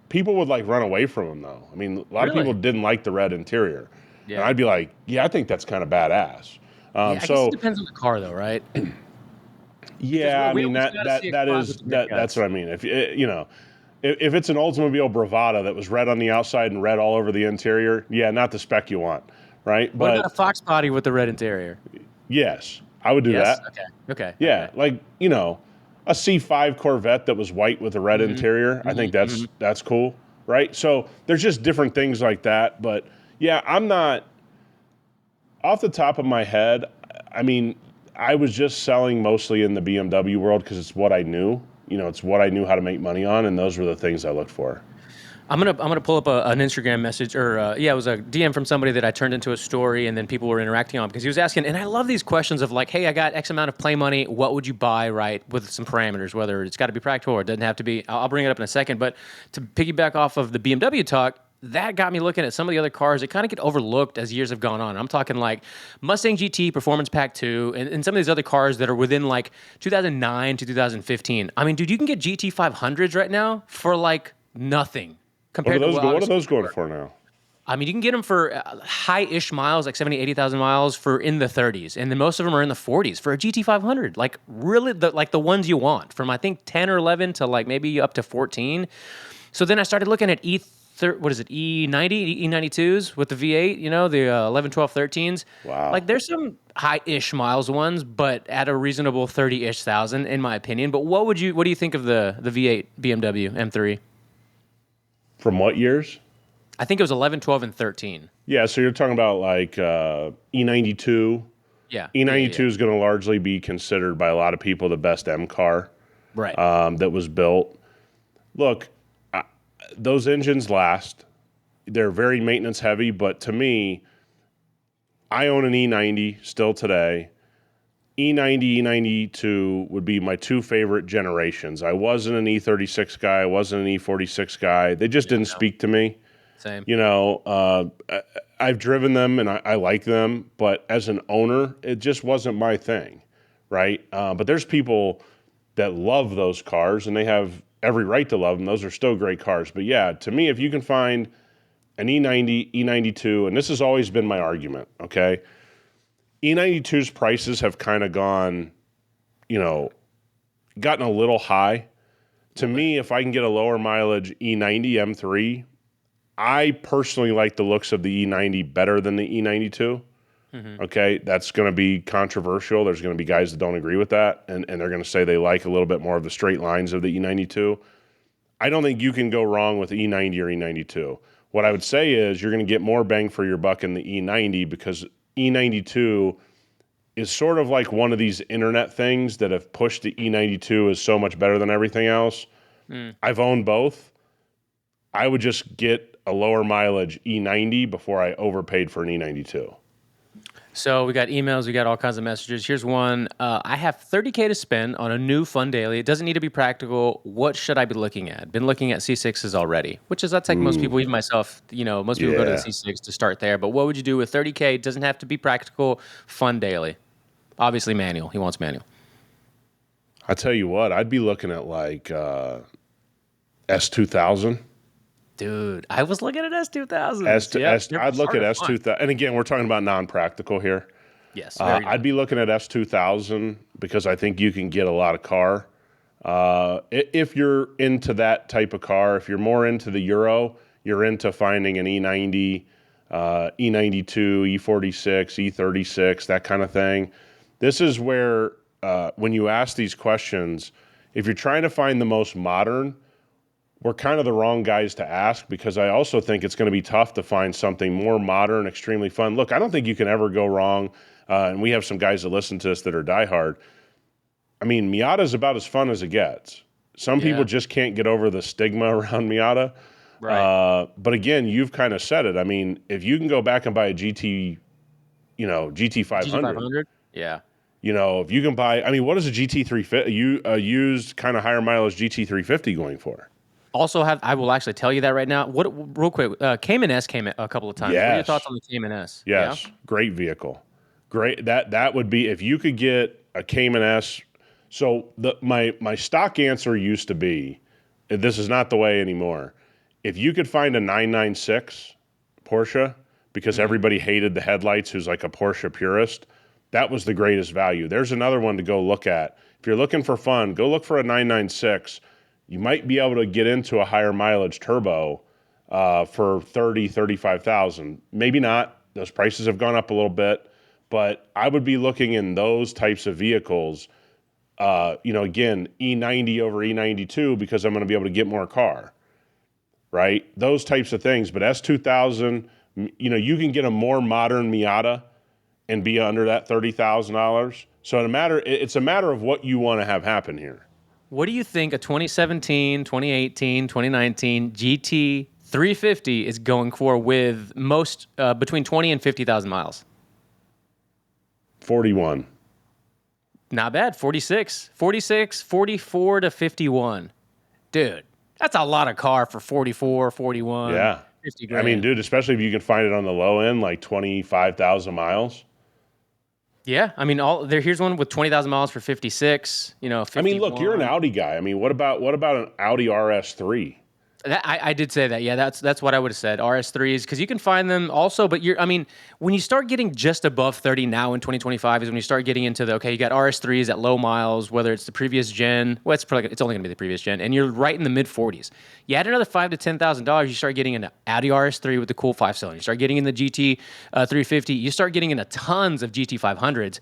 people would like run away from them though. I mean, a lot of people didn't like the red interior. Yeah. And I'd be like, yeah, I think that's kind of badass. I guess it depends on the car though, right? Yeah, I mean that's what I mean. If if it's an Oldsmobile Bravada that was red on the outside and red all over the interior, yeah, not the spec you want, right? What about a Fox body with the red interior? Yes, I would do that. Okay. Yeah, like a C5 Corvette that was white with a red interior. I think that's cool, right? So there's just different things like that. But yeah, I'm not off the top of my head. I mean, I was just selling mostly in the BMW world because it's what I knew. It's what I knew how to make money on, and those were the things I looked for. I'm gonna pull up an Instagram message or it was a DM from somebody that I turned into a story, and then people were interacting on because he was asking. And I love these questions of like, hey, I got X amount of play money. What would you buy? Right, with some parameters, whether it's got to be practical or it doesn't have to be. I'll bring it up in a second. But to piggyback off of the BMW talk, that got me looking at some of the other cars that kind of get overlooked as years have gone on. I'm talking like Mustang GT, Performance Pack 2, and some of these other cars that are within like 2009 to 2015. I mean, dude, you can get GT 500s right now for like nothing compared to What are obviously those going for now? I mean, you can get them for high-ish miles, like 70, 80,000 miles for in the 30s. And then most of them are in the 40s for a GT500. Like really, the ones you want from, I think, 10 or 11 to like maybe up to 14. So then I started looking at E90, E92s with the V8, the 11, 12, 13s. Wow. Like there's some high-ish miles ones, but at a reasonable 30-ish thousand, in my opinion. But what do you think of the V8 BMW M3? From what years? I think it was 11, 12, and 13. Yeah, so you're talking about like E92. Yeah. E92 Yeah. is going to largely be considered by a lot of people the best M car Right. that was built. Look, those engines last. They're very maintenance heavy, but to me, I own an E90 still today. E90, E92 would be my two favorite generations. I wasn't an E36 guy. I wasn't an E46 guy. They just didn't speak to me. Same. I've driven them and I like them, but as an owner, it just wasn't my thing, right? But there's people that love those cars and they have every right to love them. Those are still great cars. But yeah, to me, if you can find an E90, E92, and this has always been my argument, okay? E92's prices have kind of gone, gotten a little high. To me, if I can get a lower mileage E90 M3, I personally like the looks of the E90 better than the E92. Mm-hmm. Okay, that's going to be controversial. There's going to be guys that don't agree with that, and they're going to say they like a little bit more of the straight lines of the E92. I don't think you can go wrong with E90 or E92. What I would say is you're going to get more bang for your buck in the E90 because E92 is sort of like one of these internet things that have pushed the E92 as so much better than everything else. I've owned both. I would just get a lower mileage E90 before I overpaid for an E92. So we got emails, we got all kinds of messages. Here's one. I have $30K to spend on a new fun daily. It doesn't need to be practical. What should I be looking at? Been looking at C6s already, which is that's like most people, even myself. Most people go to the C6 to start there. But what would you do with $30K? It doesn't have to be practical. Fun daily. Obviously manual. He wants manual. I tell you what, I'd be looking at like S2000. Dude, I was looking at S2000. I'd look at S2000. And again, we're talking about non-practical here. Yes. I'd be looking at S2000 because I think you can get a lot of car. If you're into that type of car, if you're more into the Euro, you're into finding an E90, E92, E46, E36, that kind of thing. This is where when you ask these questions, if you're trying to find the most modern, we're kind of the wrong guys to ask because I also think it's going to be tough to find something more modern, extremely fun. Look, I don't think you can ever go wrong, and we have some guys that listen to us that are diehard. I mean, Miata is about as fun as it gets. Some people just can't get over the stigma around Miata. Right. But again, you've kind of said it. I mean, if you can go back and buy a GT500. GT500? Yeah. If you can buy, I mean, what is a GT350, a used kind of higher mileage GT350 going for? Also I will actually tell you that right now. Real quick, Cayman S came a couple of times. Yes. What are your thoughts on the Cayman S? Yes, Yeah? Great vehicle. Great. That would be, if you could get a Cayman S. So my stock answer used to be, this is not the way anymore. If you could find a 996 Porsche, because everybody hated the headlights, who's like a Porsche purist, that was the greatest value. There's another one to go look at. If you're looking for fun, go look for a 996. You might be able to get into a higher mileage turbo for 30, 35,000. Maybe not. Those prices have gone up a little bit, but I would be looking in those types of vehicles. Again, E90 over E92 because I'm going to be able to get more car, right? Those types of things. But S2000, you can get a more modern Miata and be under that $30,000. So it's a matter of what you want to have happen here. What do you think a 2017, 2018, 2019 GT 350 is going for with most between 20 and 50,000 miles. 41. Not bad. 46, 44 to 51. Dude, that's a lot of car for 44, 41, Yeah. 50 I grand. mean, dude, especially if you can find it on the low end, like 25,000 miles. Yeah, I mean, here's one with 20,000 miles for 56. 51. I mean, look, you're an Audi guy. I mean, what about an Audi RS3? I did say that. Yeah, that's what I would have said. RS3s, because you can find them also, but when you start getting just above 30 now in 2025 is when you start getting into you got RS3s at low miles, whether it's the previous gen. Well, it's only going to be the previous gen, and you're right in the mid 40s. You add another $5,000 to $10,000, you start getting into Audi RS3 with the cool 5-cylinder. You start getting in the GT 350. You start getting into tons of GT 500s.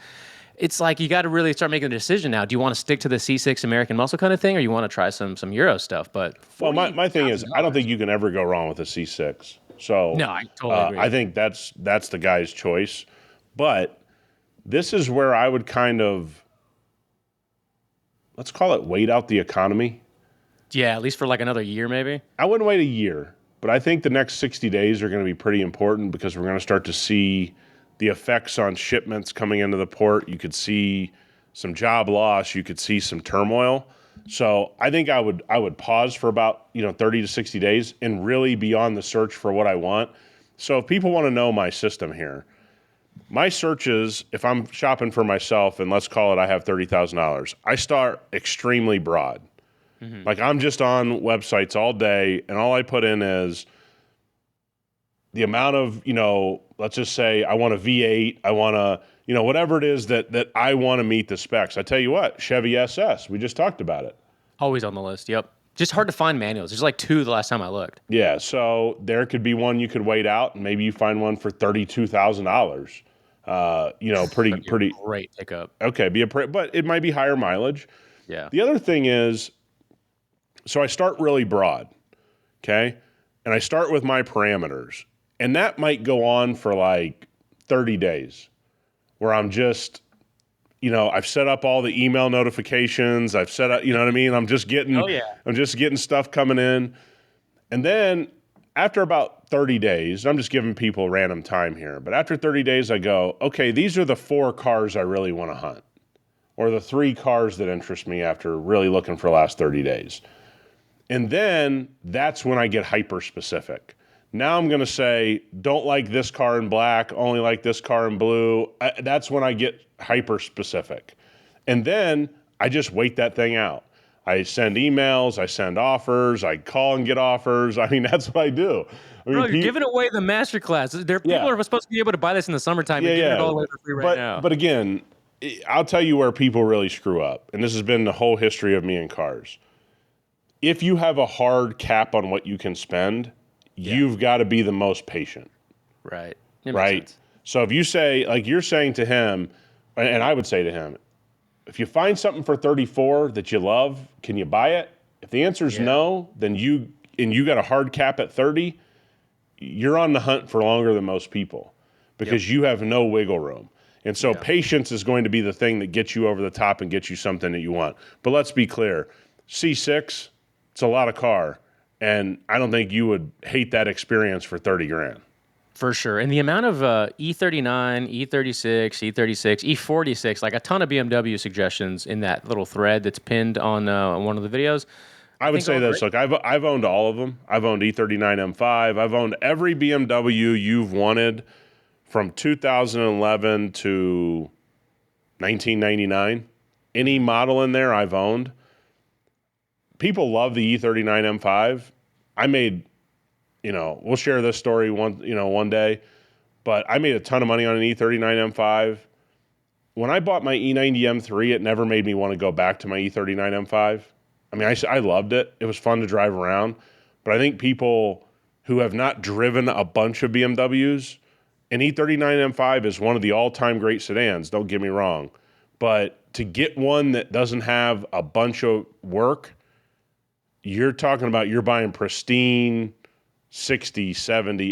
It's like you got to really start making a decision now. Do you want to stick to the C6 American muscle kind of thing, or you want to try some Euro stuff? But my thing is, I don't think you can ever go wrong with a C6. So no, I totally agree. I think that's the guy's choice. But this is where I would kind of, let's call it, wait out the economy. Yeah, at least for like another year, maybe. I wouldn't wait a year, but I think the next 60 days are going to be pretty important because we're going to start to see the effects on shipments coming into the port. You could see some job loss. You could see some turmoil. So I think I would pause for about 30 to 60 days and really be on the search for what I want. So if people want to know my system here, my searches, if I'm shopping for myself, and let's call it I have $30,000, I start extremely broad. Mm-hmm. Like I'm just on websites all day, and all I put in is the amount of, let's just say I want a V8, I want a, whatever it is that I want to meet the specs. I tell you what, Chevy SS, we just talked about it. Always on the list, yep. Just hard to find manuals. There's like 2 the last time I looked. Yeah, so there could be one you could wait out, and maybe you find one for $32,000. Pretty great pickup. Okay, but it might be higher mileage. Yeah. The other thing is, so I start really broad, okay? And I start with my parameters. And that might go on for like 30 days where I'm just, I've set up all the email notifications. I've set up, you know what I mean? I'm just getting stuff coming in. And then after about 30 days, I'm just giving people random time here, but after 30 days, I go, okay, these are the 4 cars I really want to hunt, or the 3 cars that interest me after really looking for the last 30 days. And then that's when I get hyper specific. Now I'm going to say, don't like this car in black, only like this car in blue. That's when I get hyper specific. And then I just wait that thing out. I send emails, I send offers, I call and get offers. I mean, that's what I do. Bro, you're giving away the masterclass. People are supposed to be able to buy this in the summertime. You're giving it all away for free right now. But again, I'll tell you where people really screw up. And this has been the whole history of me in cars. If you have a hard cap on what you can spend, you've got to be the most patient. Right. Right? Sense. So if you say, like you're saying to him, and I would say to him, if you find something for 34 that you love, can you buy it? If the answer is no, then you got a hard cap at 30, you're on the hunt for longer than most people because you have no wiggle room. And so patience is going to be the thing that gets you over the top and gets you something that you want. But let's be clear, C6, it's a lot of car. And I don't think you would hate that experience for 30 grand. For sure. And the amount of E39, E36, E36, E46, like a ton of BMW suggestions in that little thread that's pinned on one of the videos. I would say this. Look, I've owned all of them. I've owned E39 M5. I've owned every BMW you've wanted from 2011 to 1999. Any model in there I've owned. People love the E39 M5. I made, we'll share this story one day, but I made a ton of money on an E39 M5. When I bought my E90 M3, it never made me want to go back to my E39 M5. I mean, I loved it. It was fun to drive around. But I think people who have not driven a bunch of BMWs, an E39 M5 is one of the all-time great sedans, don't get me wrong. But to get one that doesn't have a bunch of work, you're talking about you're buying pristine $60,000,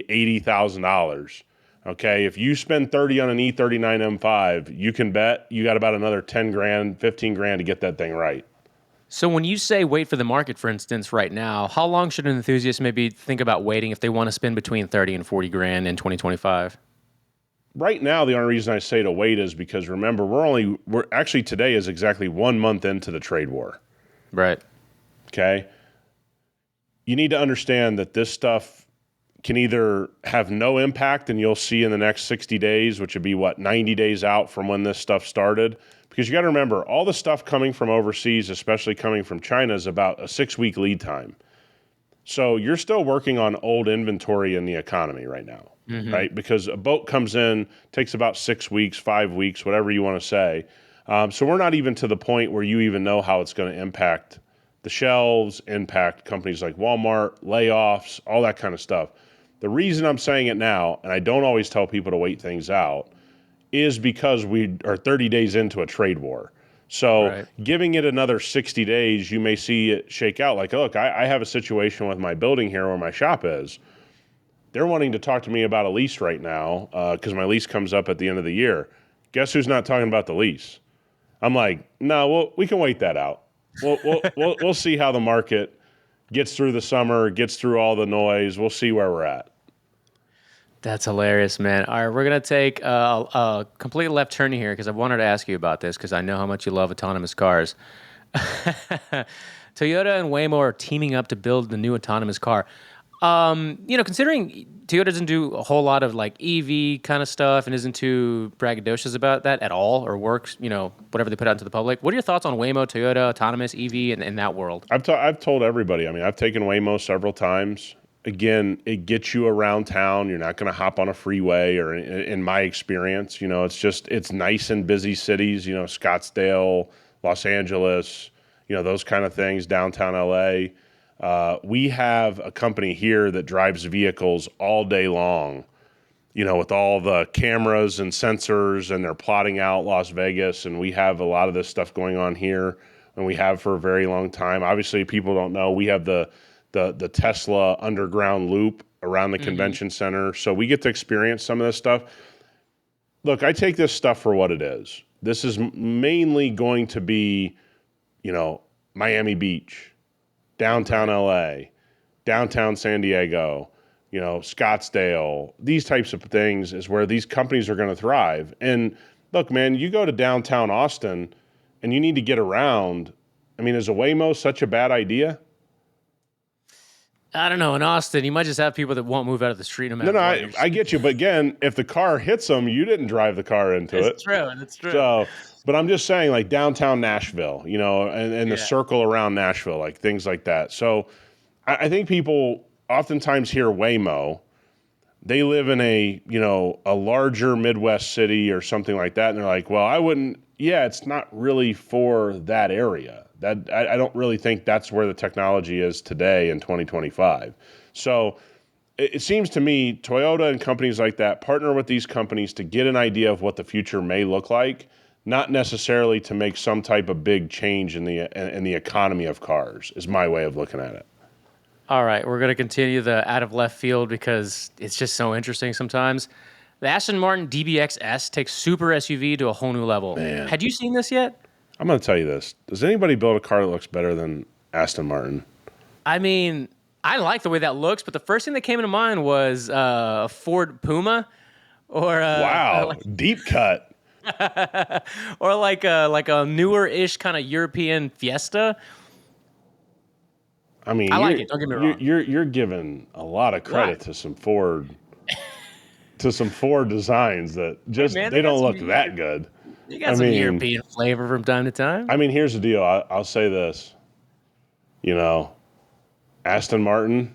$70,000, $80,000. Okay, if you spend 30 on an E39 M5, you can bet you got about another 10 grand, 15 grand to get that thing right. So when you say wait for the market, for instance, right now, how long should an enthusiast maybe think about waiting if they want to spend between 30 and 40 grand in 2025? Right now, the only reason I say to wait is because remember, we're actually today is exactly 1 month into the trade war. Right. Okay. You need to understand that this stuff can either have no impact and you'll see in the next 60 days, which would be 90 days out from when this stuff started. Because you got to remember, all the stuff coming from overseas, especially coming from China, is about a 6-week lead time. So you're still working on old inventory in the economy right now, right? Because a boat comes in, takes about 6 weeks, 5 weeks, whatever you want to say. So we're not even to the point where you even know how it's going to impact the shelves, impact companies like Walmart, layoffs, all that kind of stuff. The reason I'm saying it now, and I don't always tell people to wait things out, is because we are 30 days into a trade war. So Right. giving it another 60 days, you may see it shake out. Like, look, I have a situation with my building here where my shop is. They're wanting to talk to me about a lease right now because my lease comes up at the end of the year. Guess who's not talking about the lease? I'm like, no, we can wait that out. We'll see how the market gets through the summer, gets through all the noise. We'll see where we're at. That's hilarious, man. All right, we're going to take a complete left turn here because I wanted to ask you about this because I know how much you love autonomous cars. Toyota and Waymo are teaming up to build the new autonomous car. Considering Toyota doesn't do a whole lot of like EV kind of stuff and isn't too braggadocious about that at all or works, whatever they put out into the public. What are your thoughts on Waymo, Toyota, autonomous EV, and in that world? I've told everybody. I mean, I've taken Waymo several times. Again, it gets you around town. You're not going to hop on a freeway, or in my experience, it's nice in busy cities. Scottsdale, Los Angeles, those kind of things. Downtown LA. We have a company here that drives vehicles all day long. With all the cameras and sensors, and they're plotting out Las Vegas, and we have a lot of this stuff going on here, and we have for a very long time. Obviously, people don't know we have the Tesla underground loop around the convention center. So we get to experience some of this stuff. Look, I take this stuff for what it is. This is mainly going to be, Miami Beach, downtown LA, downtown San Diego, Scottsdale. These types of things is where these companies are going to thrive. And look, man, you go to downtown Austin and you need to get around. I mean, is a Waymo such a bad idea? I don't know. In Austin, you might just have people that won't move out of the street no matter No, what. I get you. But again, if the car hits them, you didn't drive the car into it. That's true. That's true. So, but I'm just saying, like downtown Nashville, and the circle around Nashville, like things like that. So I think people oftentimes hear Waymo. They live in a larger Midwest city or something like that. And they're like, well, I wouldn't. Yeah, it's not really for that area. I don't really think that's where the technology is today in 2025. So it seems to me Toyota and companies like that partner with these companies to get an idea of what the future may look like, not necessarily to make some type of big change in the economy of cars, is my way of looking at it. All right, we're going to continue the out of left field because it's just so interesting sometimes. The Aston Martin DBX-S takes super SUV to a whole new level. Man. Had you seen this yet? I'm going to tell you this. Does anybody build a car that looks better than Aston Martin? I mean, I like the way that looks, but the first thing that came into mind was Ford Puma, or wow, deep cut, or like a newer-ish kind of European Fiesta. I mean, I like it. Don't get me wrong. You're giving a lot of credit to some Ford, designs that just they don't look that good. You got some European flavor from time to time. I mean, here's the deal. I'll say this. Aston Martin,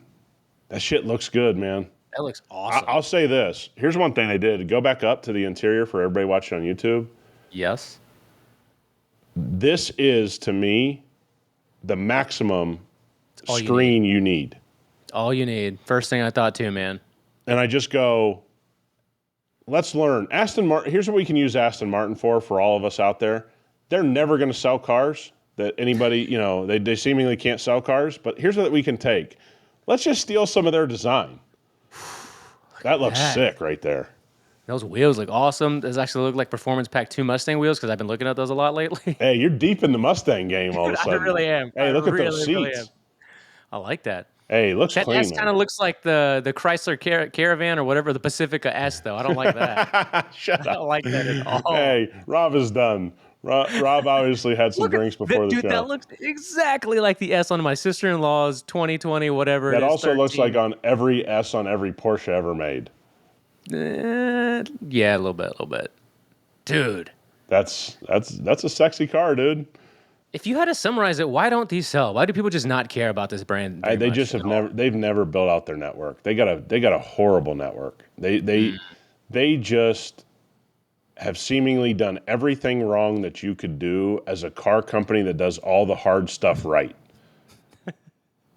that shit looks good, man. That looks awesome. I'll say this. Here's one thing they did. Go back up to the interior for everybody watching on YouTube. Yes. This is, to me, the maximum screen you need. All you need. First thing I thought too, man. And I just go, let's learn. Aston Martin, here's what we can use Aston Martin for all of us out there. They're never going to sell cars that anybody, they seemingly can't sell cars, but here's what we can take. Let's just steal some of their design. That looks sick right there. Those wheels look awesome. Those actually look like Performance Pack 2 Mustang wheels because I've been looking at those a lot lately. Hey, you're deep in the Mustang game all of Dude, a I sudden. really am. I Hey, look at those really, really am. seats. I like that. Hey, it looks That clean, S kind man. of looks like the Chrysler Caravan or whatever, the Pacifica S, though. I don't like that. Shut I don't up. like that at all. Hey, Rob is done. Rob obviously had some Look at drinks before that, the dude. That show. looks exactly like the S on my sister-in-law's 2020, whatever it That is, also looks like 13. on every S on every Porsche ever made. Yeah, a little bit. Dude, That's a sexy car, dude. if you had to summarize it, why don't these sell? Why do people just not care about this brand very They much just at have all? they've never built out their network. They got a horrible network. They just have seemingly done everything wrong that you could do as a car company that does all the hard stuff right.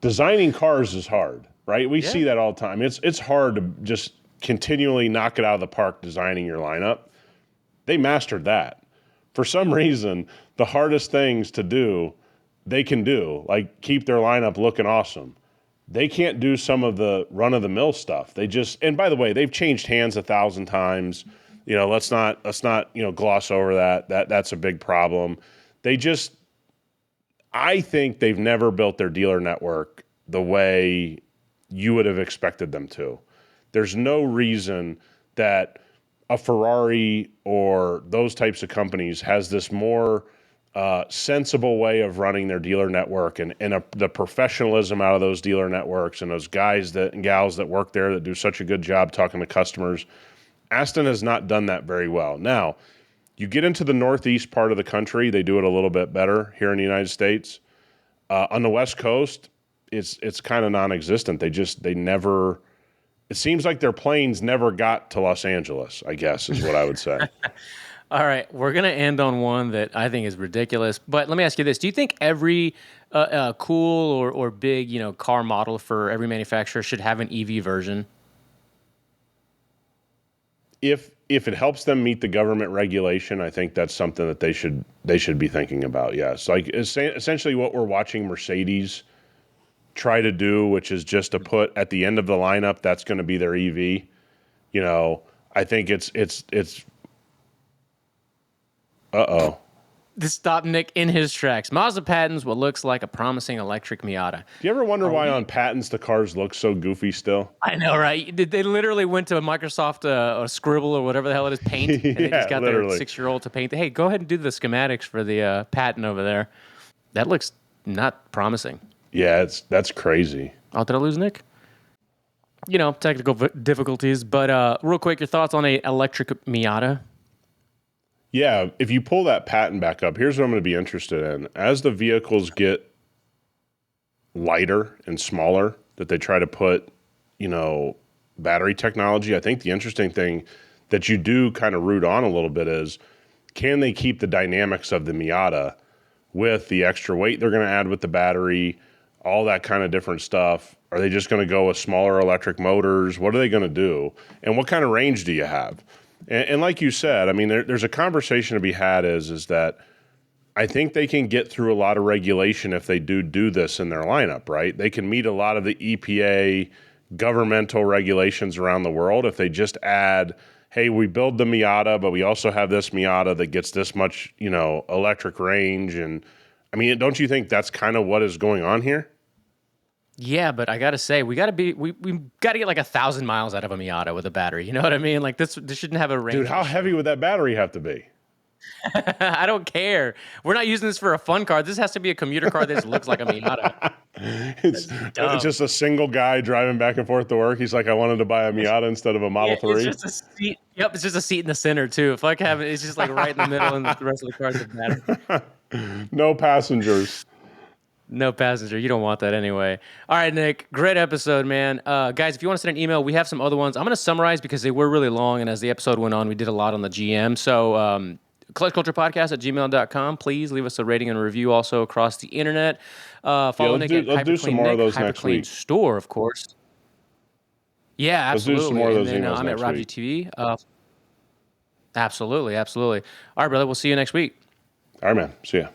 Designing cars is hard, right? We Yeah. see that all the time. It's hard to just continually knock it out of the park designing your lineup. They mastered that. For some reason, the hardest things to do, they can do, like keep their lineup looking awesome. They can't do some of the run of the mill stuff. They just, and by the way, they've changed hands 1,000 times. Let's not gloss over that. That's a big problem. They just, I think they've never built their dealer network the way you would have expected them to. There's no reason that a Ferrari or those types of companies has this more sensible way of running their dealer network and the professionalism out of those dealer networks and those guys and gals that work there that do such a good job talking to customers. Aston has not done that very well. Now, you get into the northeast part of the country, they do it a little bit better here in the United States. On the West Coast, it's kind of non-existent. They never. It seems like their planes never got to Los Angeles, I guess, is what I would say. All right, we're gonna end on one that I think is ridiculous. But let me ask you this: do you think every cool or big car model for every manufacturer should have an EV version? If it helps them meet the government regulation, I think that's something that they should be thinking about. Yes, like essentially what we're watching Mercedes try to do, which is just to put at the end of the lineup that's going to be their EV. I think it's uh-oh. This stopped Nick in his tracks. Mazda patents what looks like a promising electric Miata. Do you ever wonder Are why we? on patents the cars look so goofy still? I know, right? They literally went to a Microsoft or Scribble or whatever the hell it is, Paint, and they just Yeah, got their literally. 6-year-old to paint. Hey, go ahead and do the schematics for the patent over there. That looks not promising. Yeah, that's crazy. Oh, did I lose Nick? Technical difficulties. But real quick, your thoughts on a electric Miata? Yeah, if you pull that patent back up, here's what I'm going to be interested in. As the vehicles get lighter and smaller, that they try to put, battery technology, I think the interesting thing that you do kind of root on a little bit is, can they keep the dynamics of the Miata with the extra weight they're going to add with the battery, all that kind of different stuff? Are they just going to go with smaller electric motors? What are they going to do? And what kind of range do you have? And like you said, I mean, there's a conversation to be had is that I think they can get through a lot of regulation if they do this in their lineup, right? They can meet a lot of the EPA governmental regulations around the world if they just add, hey, we build the Miata, but we also have this Miata that gets this much, electric range. And I mean, don't you think that's kind of what is going on here? Yeah, but I gotta say, we gotta get like 1,000 miles out of a Miata with a battery. You know what I mean? Like this shouldn't have a Dude, range how issue. heavy would that battery have to be? I don't care. We're not using this for a fun car. This has to be a commuter car that just looks like a Miata. It's Dumb. just a single guy driving back and forth to work. He's like, I wanted to buy a Miata instead of a Yeah, Model it's 3. just a seat. Yep, it's just a seat in the center too. If I can have it, it's just like right in the middle, and the rest of the car's a battery. No passengers. No passenger. You don't want that anyway. All right, Nick. Great episode, man. Guys, if you want to send an email, we have some other ones. I'm going to summarize because they were really long. And as the episode went on, we did a lot on the GM. So, clutchculturepodcast at gmail.com. Please leave us a rating and a review also across the internet. Follow Nick at Let's do some HyperClean more of Nick, those next HyperClean week. Store, of course. Yeah, Let's do some absolutely. more of And those then emails I'm at next Rob week. GTV. Absolutely. All right, brother. We'll see you next week. All right, man. See ya.